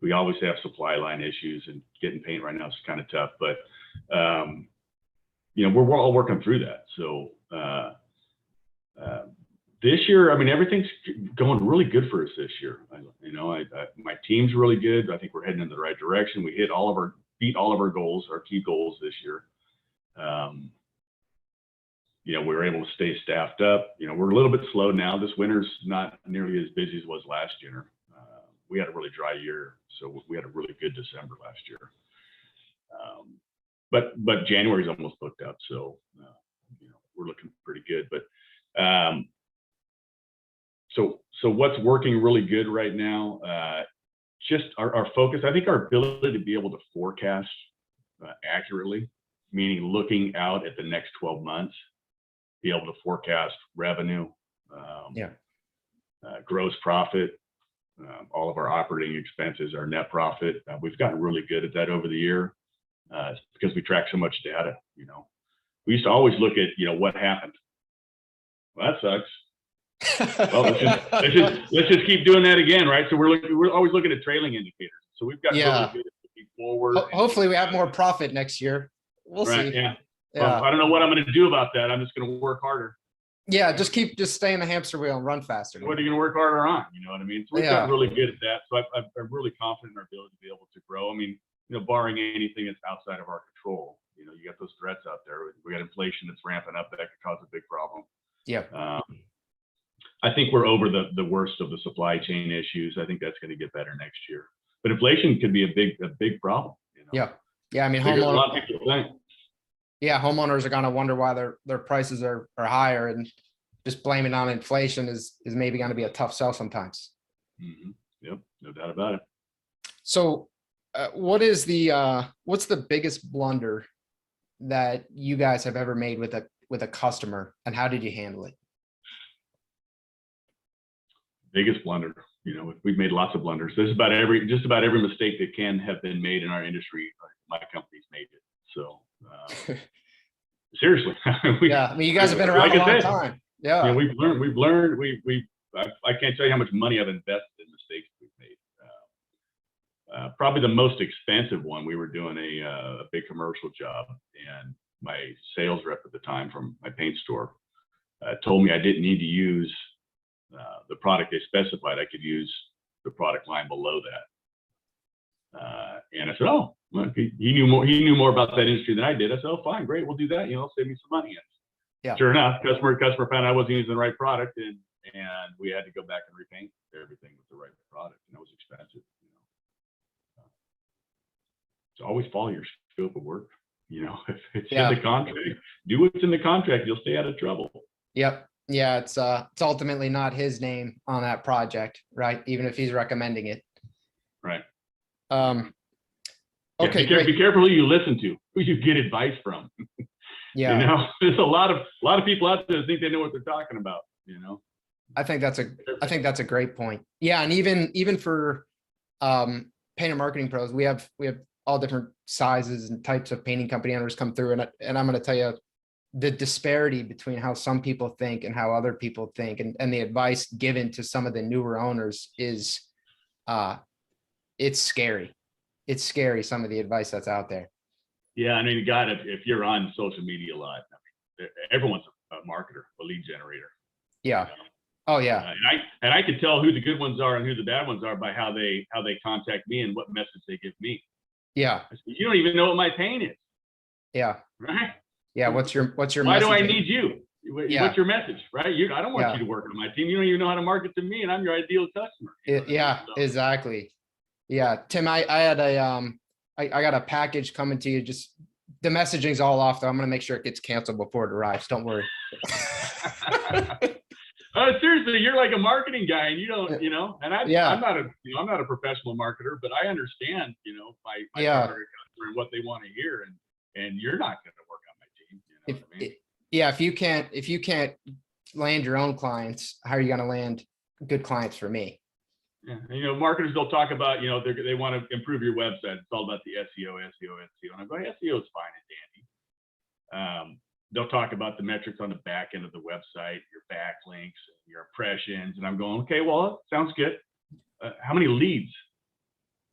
We always have supply line issues, and getting paint right now is kind of tough, but we're all working through that. So this year, I mean, everything's going really good for us this year. My team's really good. I think we're heading in the right direction. We beat all of our goals, our key goals this year. We were able to stay staffed up. We're a little bit slow now. This winter's not nearly as busy as it was last year. We had a really dry year, so we had a really good December last year. But January's almost booked up, so we're looking pretty good. But so what's working really good right now? Just our focus. I think our ability to be able to forecast accurately, meaning looking out at the next 12 months, be able to forecast revenue, gross profit, all of our operating expenses, our net profit. We've gotten really good at that over the year because we track so much data. We used to always look at what happened. Well, that sucks. Well, let's just keep doing that again, right? So we're always looking at trailing indicators. So we've got really good at looking forward. Hopefully, we have more profit next year. We'll see. Yeah. Well, I don't know what I'm going to do about that. I'm just going to work harder. Yeah, just stay in the hamster wheel and run faster. What are you going to work harder on? You know what I mean? So we've gotten really good at that. So I'm really confident in our ability to be able to grow. I mean, barring anything that's outside of our control. You got those threats out there. We got inflation that's ramping up that could cause a big problem. Yeah. I think we're over the worst of the supply chain issues. I think that's going to get better next year. But inflation could be a big problem. Yeah. I mean, a lot of people think. Yeah, homeowners are going to wonder why their prices are higher, and just blaming on inflation is maybe going to be a tough sell sometimes. Mm-hmm. Yep, no doubt about it. So, what's the biggest blunder that you guys have ever made with a customer, and how did you handle it? Biggest blunder. We've made lots of blunders. Just about every mistake that can have been made in our industry, my company's made it. So seriously, I mean, you guys have been around a long time. Yeah, we've learned. I can't tell you how much money I've invested in mistakes we've made. Probably the most expensive one. We were doing a big commercial job, and my sales rep at the time from my paint store told me I didn't need to use the product they specified. I could use the product line below that. And I said, oh, well, he knew more about that industry than I did. I said, oh, fine, great, we'll do that. Save me some money. Yeah. Sure enough, customer found I wasn't using the right product, and we had to go back and repaint everything with the right product, and it was expensive. So always follow your scope of work. If it's in the contract, do what's in the contract. You'll stay out of trouble. Yep. Yeah. It's ultimately not his name on that project, right? Even if he's recommending it. Right. Okay. Be careful who you listen to, who you get advice from. Yeah. There's a lot of people out there that think they know what they're talking about. I think that's a great point. Yeah. And even for painter marketing pros, we have all different sizes and types of painting company owners come through. And I'm going to tell you the disparity between how some people think and how other people think, and the advice given to some of the newer owners is, it's scary. It's scary. Some of the advice that's out there. Yeah. I mean, God, if you're on social media a lot, everyone's a marketer, a lead generator. Yeah. Oh yeah. And I can tell who the good ones are and who the bad ones are by how they contact me and what message they give me. Yeah. You don't even know what my pain is. Yeah. Right. Yeah. What's your Why do I messaging? need you? Yeah. What's your message? Right. I don't want you to work on my team. You don't even know how to market to me, and I'm your ideal customer. Exactly. Yeah. Tim, I had I got a package coming to you. Just the messaging's all off though. I'm going to make sure it gets canceled before it arrives. Don't worry. Seriously, you're like a marketing guy, and you don't, and I'm not a professional marketer, but I understand, my primary customer and what they want to hear, and you're not going to work on my team. What I mean? If you can't land your own clients, how are you going to land good clients for me? Yeah, and, marketers, they'll talk about, they want to improve your website. It's all about the SEO, and I go, SEO is fine and dandy. They'll talk about the metrics on the back end of the website, your backlinks, your impressions. And I'm going, okay, well, sounds good. How many leads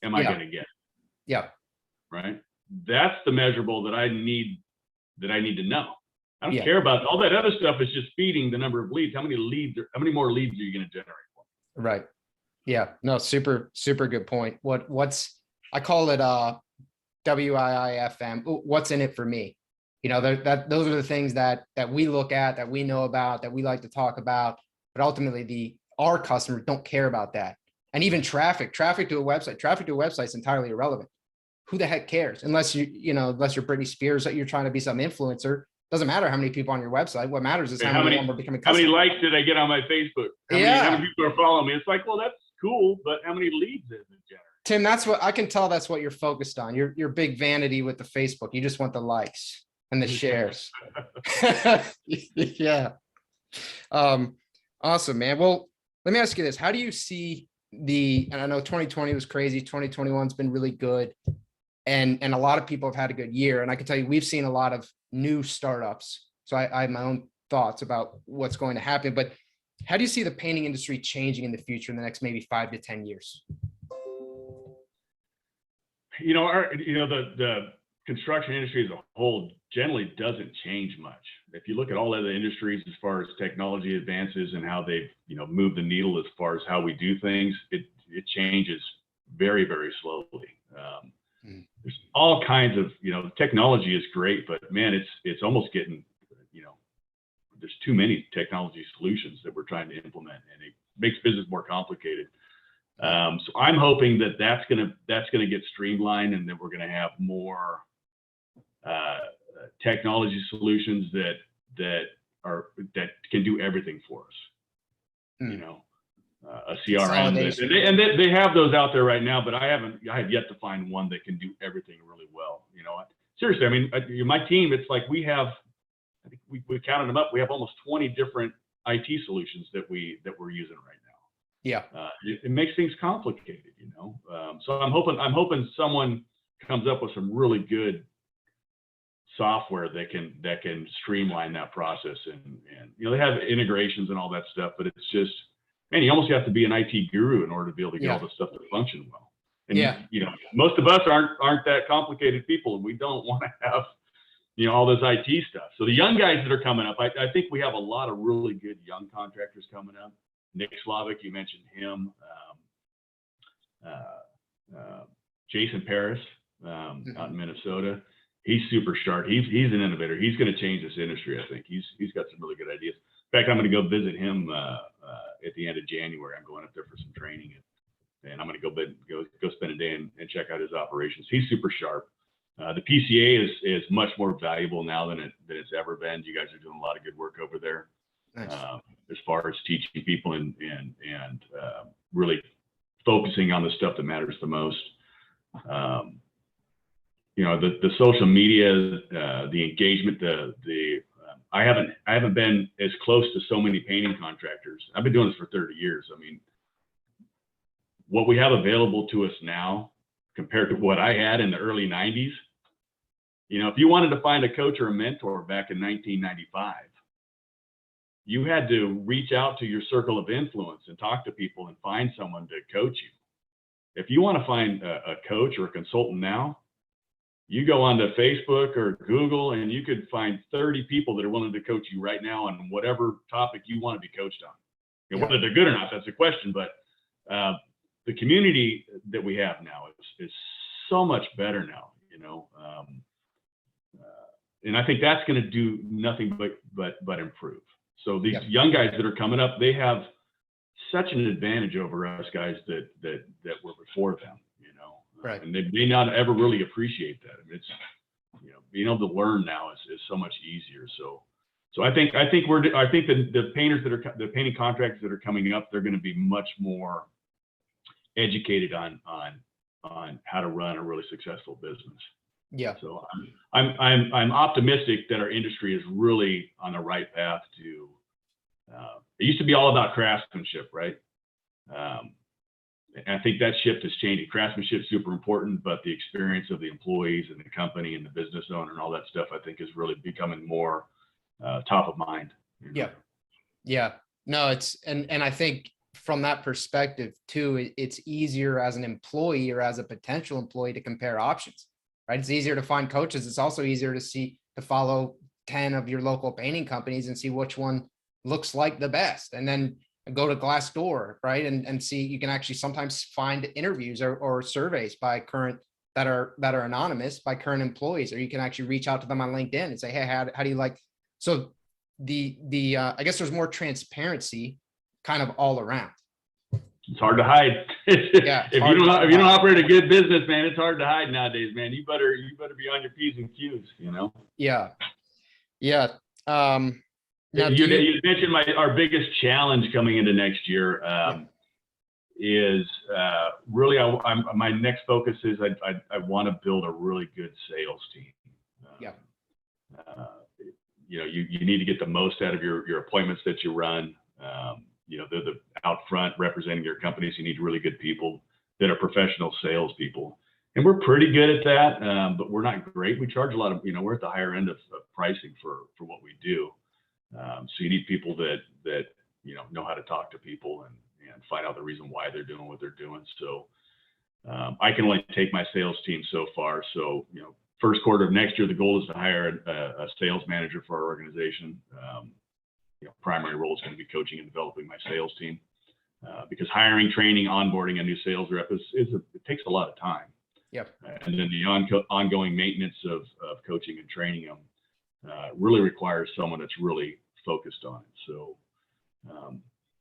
am I going to get? Yeah. Right. That's the measurable that I need to know. I don't care about all that other stuff. Is just feeding the number of leads. How many more leads are you going to generate for me? Right. Yeah. No, super, super good point. I call it WIIFM. What's in it for me? Those are the things that we look at, that we know about, that we like to talk about, but ultimately our customers don't care about that. And even traffic to a website is entirely irrelevant. Who the heck cares? Unless you're Britney Spears, that you're trying to be some influencer. Doesn't matter how many people on your website. What matters is how many are becoming customers. How many likes did I get on my Facebook? How many people are following me? It's like, well, that's cool, but how many leads is it generate? Tim, that's what I can tell. That's what you're focused on. You're big vanity with the Facebook. You just want the likes and the shares. Yeah. Awesome, man. Well, let me ask you this. How do you see and I know 2020 was crazy. 2021's been really good. And a lot of people have had a good year. And I can tell you, we've seen a lot of new startups. So I have my own thoughts about what's going to happen, but how do you see the painting industry changing in the future in the next maybe 5 to 10 years? The construction industry as a whole generally doesn't change much. If you look at all other industries as far as technology advances and how they've, moved the needle as far as how we do things, it changes very, very slowly. There's all kinds of, technology is great, but man, it's almost getting, there's too many technology solutions that we're trying to implement, and it makes business more complicated. So I'm hoping that's gonna get streamlined, and that we're gonna have more technology solutions that can do everything for us. A CRM, and they have those out there right now, but I have yet to find one that can do everything really well. Seriously, I mean, my team, it's like I think we counted them up. We have almost 20 different IT solutions that we're using right now. Yeah. It makes things complicated, so I'm hoping someone comes up with some really good software that can streamline that process, and they have integrations and all that stuff, but it's just, man, you almost have to be an IT guru in order to be able to get all this stuff to function well. And most of us aren't that complicated people, and we don't want to have all this IT stuff. So the young guys that are coming up, I think we have a lot of really good young contractors coming up. Nick Slavic, you mentioned him. Jason Paris out in Minnesota. He's super sharp. He's an innovator. He's going to change this industry. I think he's got some really good ideas. In fact, I'm going to go visit him at the end of January. I'm going up there for some training, and I'm going to go spend a day and check out his operations. He's super sharp. The PCA is much more valuable now than it's ever been. You guys are doing a lot of good work over there. Nice. As far as teaching people and really focusing on the stuff that matters the most. The social media, the engagement, I haven't been as close to so many painting contractors. I've been doing this for 30 years. I mean, what we have available to us now compared to what I had in the early 90s, if you wanted to find a coach or a mentor back in 1995, you had to reach out to your circle of influence and talk to people and find someone to coach you. If you want to find a coach or a consultant now, you go onto Facebook or Google and you could find 30 people that are willing to coach you right now on whatever topic you want to be coached on. Whether they're good or not, that's a question. But the community that we have now is so much better now, and I think that's going to do nothing but improve. So these young guys that are coming up, they have such an advantage over us guys that were before them, right. And they may not ever really appreciate that. I mean, it's, being able to learn now is so much easier. So I think the painters the painting contractors that are coming up, they're going to be much more educated on how to run a really successful business. Yeah. So I'm optimistic that our industry is really on the right path to. It used to be all about craftsmanship, right? And I think that shift is changing. Craftsmanship is super important, but the experience of the employees and the company and the business owner and all that stuff, I think, is really becoming more top of mind. Yeah. Yeah. No, and I think from that perspective too, it's easier as an employee or as a potential employee to compare options, right? It's easier to find coaches. It's also easier to follow 10 of your local painting companies and see which one looks like the best, and then go to Glassdoor, right? And see, you can actually sometimes find interviews or surveys by current that are anonymous by current employees, or you can actually reach out to them on LinkedIn and say, hey, how do you like? So I guess there's more transparency kind of all around. It's hard to hide. Yeah, if you don't operate a good business, man, it's hard to hide nowadays, man. You better be on your P's and Q's, Yeah. Yeah. Now, you mentioned our biggest challenge coming into next year is really my next focus is I want to build a really good sales team. You need to get the most out of your appointments that you run. They're the out front representing your companies. You need really good people that are professional salespeople, and we're pretty good at that, but we're not great. We charge a lot of, we're at the higher end of pricing for what we do. So you need people that know how to talk to people and find out the reason why they're doing what they're doing. So I can only take my sales team so far. So first quarter of next year, the goal is to hire a sales manager for our organization. Primary role is going to be coaching and developing my sales team because hiring, training, onboarding a new sales rep it takes a lot of time. Yep. And then the ongoing maintenance of coaching and training them really requires someone that's really focused on it. So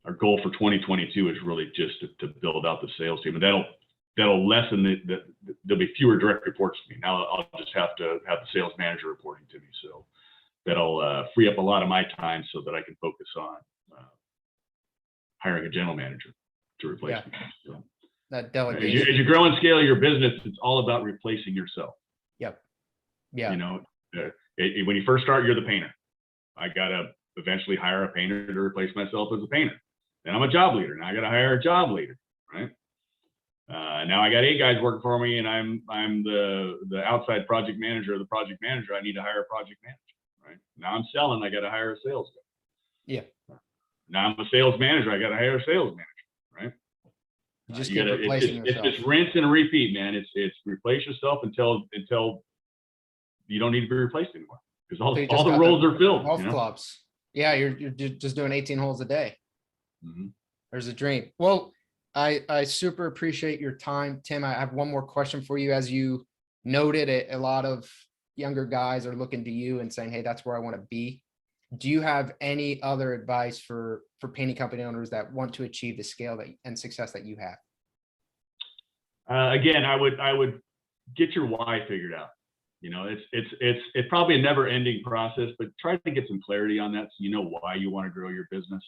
our goal for 2022 is really just to build out the sales team, and that'll lessen there'll be fewer direct reports to me. Now I'll just have to have the sales manager reporting to me. So that'll free up a lot of my time so that I can focus on hiring a general manager to replace me. So, that delegation. As you grow and scale your business, it's all about replacing yourself. Yep. Yeah. When you first start, you're the painter. I got to eventually hire a painter to replace myself as a painter. Then I'm a job leader. Now I got to hire a job leader, right? Now I got 8 guys working for me, and I'm the outside project manager of the project manager. I need to hire a project manager, right? Now I'm selling. I got to hire a sales guy. Yeah. Now I'm a sales manager. I got to hire a sales manager, right? You just keep replacing yourself. It's just rinse and repeat, man. It's replace yourself until you don't need to be replaced anymore, because all the roles are filled. Golf clubs. Yeah, you're just doing 18 holes a day. Mm-hmm. There's a dream. Well, I super appreciate your time, Tim. I have one more question for you. As you noted, a lot of younger guys are looking to you and saying, hey, that's where I want to be. Do you have any other advice for painting company owners that want to achieve the scale and success that you have? Again, I would get your why figured out. You know, it's probably a never ending process, but try to get some clarity on that so you know why you want to grow your business.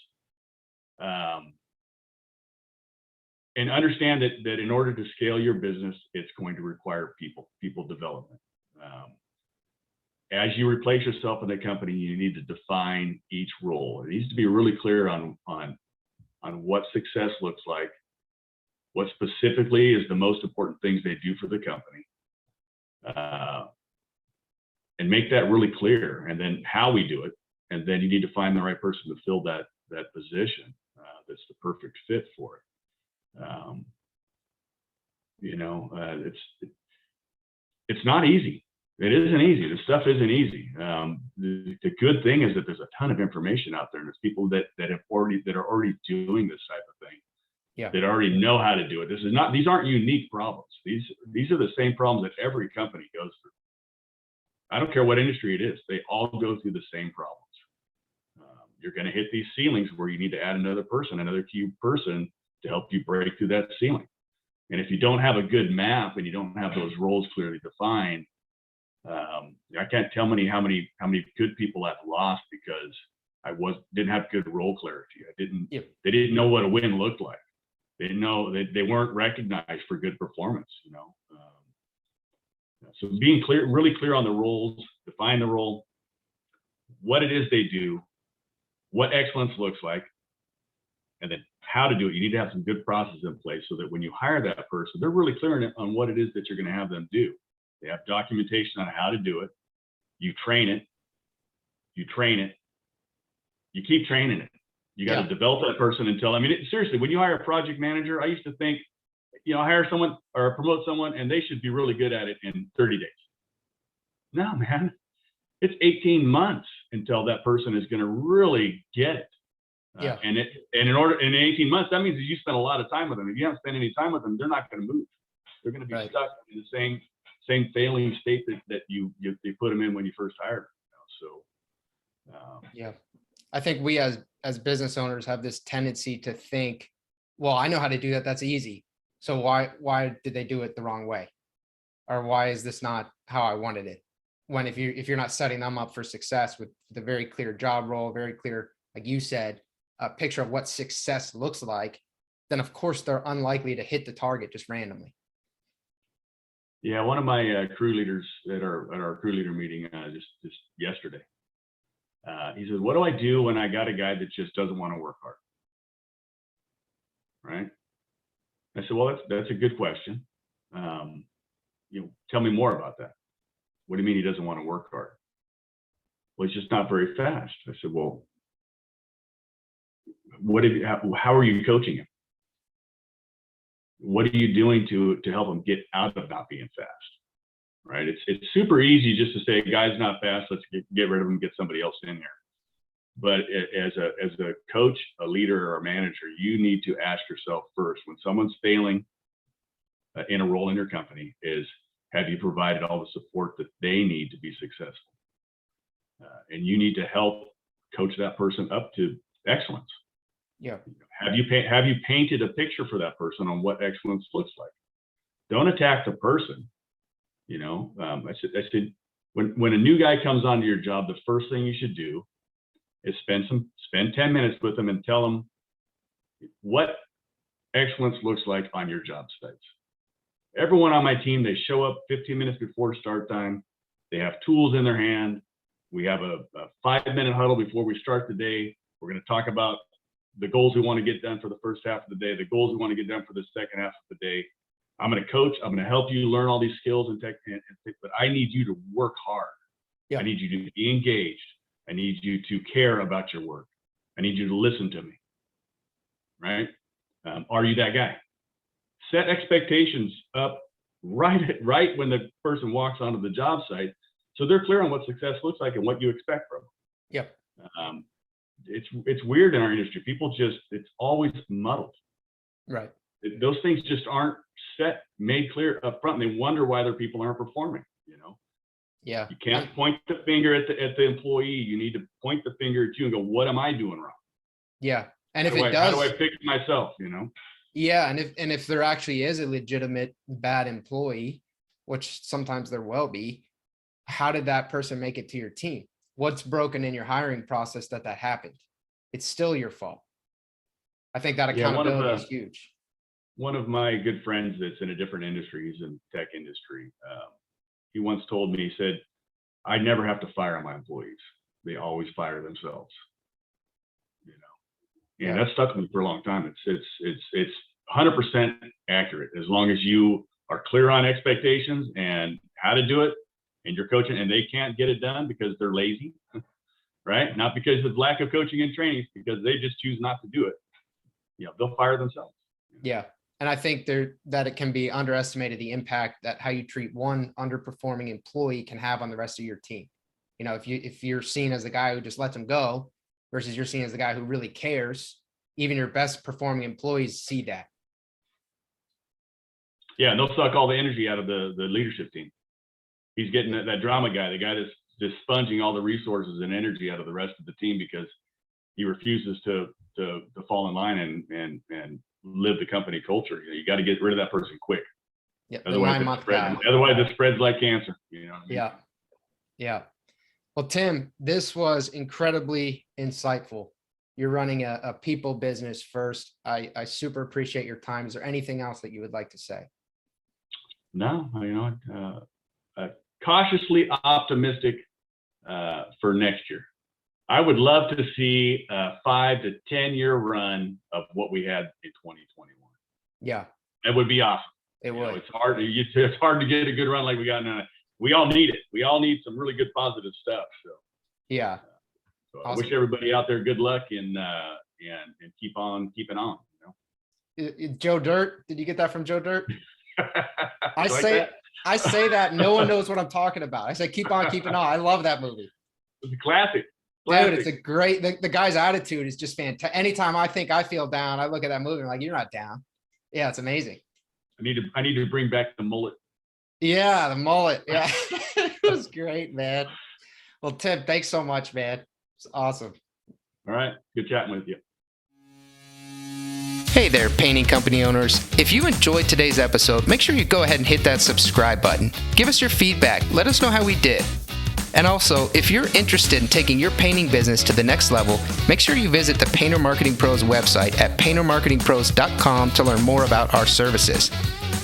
And understand that in order to scale your business, it's going to require people development. As you replace yourself in the company, you need to define each role. It needs to be really clear on what success looks like, what specifically is the most important things they do for the company, and make that really clear. And then how we do it, and then you need to find the right person to fill that position that's the perfect fit for it. It's not easy. It isn't easy. The stuff isn't easy. The good thing is that there's a ton of information out there, and there's people that are already doing this type of thing. Yeah. That already know how to do it. These aren't unique problems. These are the same problems that every company goes through. I don't care what industry it is. They all go through the same problems. You're going to hit these ceilings where you need to add another key person to help you break through that ceiling. And if you don't have a good map and you don't have those roles clearly defined, I can't tell how many good people I've lost because I didn't have good role clarity. They didn't know what a win looked like. They didn't know they weren't recognized for good performance. So being really clear on the roles, define the role, what it is they do, what excellence looks like, and then how to do it. You need to have some good processes in place so that when you hire that person, they're really clear on what it is that you're going to have them do. They have documentation on how to do it. You train it. You keep training it. You got to develop that person until, seriously, when you hire a project manager, I used to think, hire someone or promote someone and they should be really good at it in 30 days. No, man, it's 18 months until that person is going to really get it. And in 18 months, that means that you spent a lot of time with them. If you haven't spent any time with them, they're not going to move. They're going to be stuck in the same failing state that you put them in when you first hired them. I think we as business owners have this tendency to think, well, I know how to do that. That's easy. So why did they do it the wrong way? Or why is this not how I wanted it? When if you're not setting them up for success with the very clear job role, very clear, like you said, a picture of what success looks like, then of course they're unlikely to hit the target just randomly. Yeah, one of my crew leaders at our crew leader meeting just yesterday, he said, "What do I do when I got a guy that just doesn't want to work hard?" Right? I said, "Well, that's a good question. Tell me more about that. What do you mean he doesn't want to work hard?" "Well, he's just not very fast." I said, "Well, how are you coaching him? What are you doing to help him get out of not being fast?" Right? It's super easy just to say, "Guy's not fast. Let's get rid of him and get somebody else in there." But as a coach, a leader, or a manager, you need to ask yourself first, when someone's failing in a role in your company, have you provided all the support that they need to be successful? And you need to help coach that person up to excellence. Yeah. Have you painted a picture for that person on what excellence looks like? Don't attack the person. I said, when a new guy comes onto your job, the first thing you should do is spend 10 minutes with them and tell them what excellence looks like on your job sites. Everyone on my team, they show up 15 minutes before start time. They have tools in their hand. We have a 5-minute huddle before we start the day. We're going to talk about the goals we want to get done for the first half of the day, the goals we want to get done for the second half of the day. I'm going to coach. I'm going to help you learn all these skills and techniques, but I need you to work hard. I need you to be engaged. I need you to care about your work. I need you to listen to me. Right? Are you that guy? Set expectations up right when the person walks onto the job site, so they're clear on what success looks like and what you expect from them. It's weird in our industry. People it's always muddled. Right. those things just aren't made clear up front. And they wonder why their people aren't performing, Yeah. You can't point the finger at the employee. You need to point the finger at you and go, what am I doing wrong? Yeah. And how do I fix myself, Yeah. And if there actually is a legitimate bad employee, which sometimes there will be, how did that person make it to your team? What's broken in your hiring process that happened? It's still your fault. I think that accountability is huge. One of my good friends that's in a different industry, he's in the tech industry. He once told me, he said, I never have to fire my employees. They always fire themselves. And that stuck with me for a long time. It's 100% accurate. As long as you are clear on expectations and how to do it, and you're coaching, and they can't get it done because they're lazy, right? Not because of lack of coaching and training, because they just choose not to do it. They'll fire themselves. Yeah. And I think that it can be underestimated the impact that how you treat one underperforming employee can have on the rest of your team. If you're seen as the guy who just lets them go versus you're seen as the guy who really cares, even your best performing employees see that. Yeah, and they'll suck all the energy out of the leadership team. He's getting that drama guy, the guy that's just sponging all the resources and energy out of the rest of the team because he refuses to fall in line and live the company culture. You got to get rid of that person quick. Yeah. Otherwise it spreads like cancer. You know what I mean? Yeah. Yeah. Well, Tim, this was incredibly insightful. You're running a people business first. I super appreciate your time. Is there anything else that you would like to say? No, cautiously optimistic for next year. I would love to see a 5 to 10 year run of what we had in 2021. Yeah, that would be awesome. It would. It's hard to get a good run like we got now. We all need it. We all need some really good positive stuff. So yeah. So Awesome. I wish everybody out there good luck and keep on keeping on. Joe Dirt, did you get that from Joe Dirt? I say that no one knows what I'm talking about. I say keep on keeping on. I love that movie. It's a classic. Dude, it's a great, the guy's attitude is just fantastic. Anytime I think I feel down, I look at that movie and I'm like, you're not down. Yeah, it's amazing. I need to bring back the mullet. Yeah, the mullet. Yeah. It was great, man. Well, Tim, thanks so much, man. It's awesome. All right. Good chatting with you. Hey there, painting company owners. If you enjoyed today's episode, make sure you go ahead and hit that subscribe button. Give us your feedback. Let us know how we did. And also, if you're interested in taking your painting business to the next level, make sure you visit the Painter Marketing Pros website at paintermarketingpros.com to learn more about our services.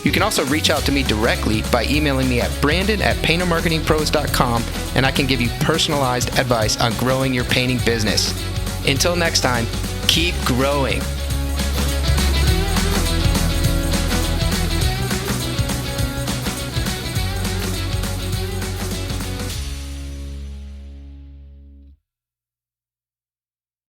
You can also reach out to me directly by emailing me at brandon@paintermarketingpros.com, and I can give you personalized advice on growing your painting business. Until next time, keep growing.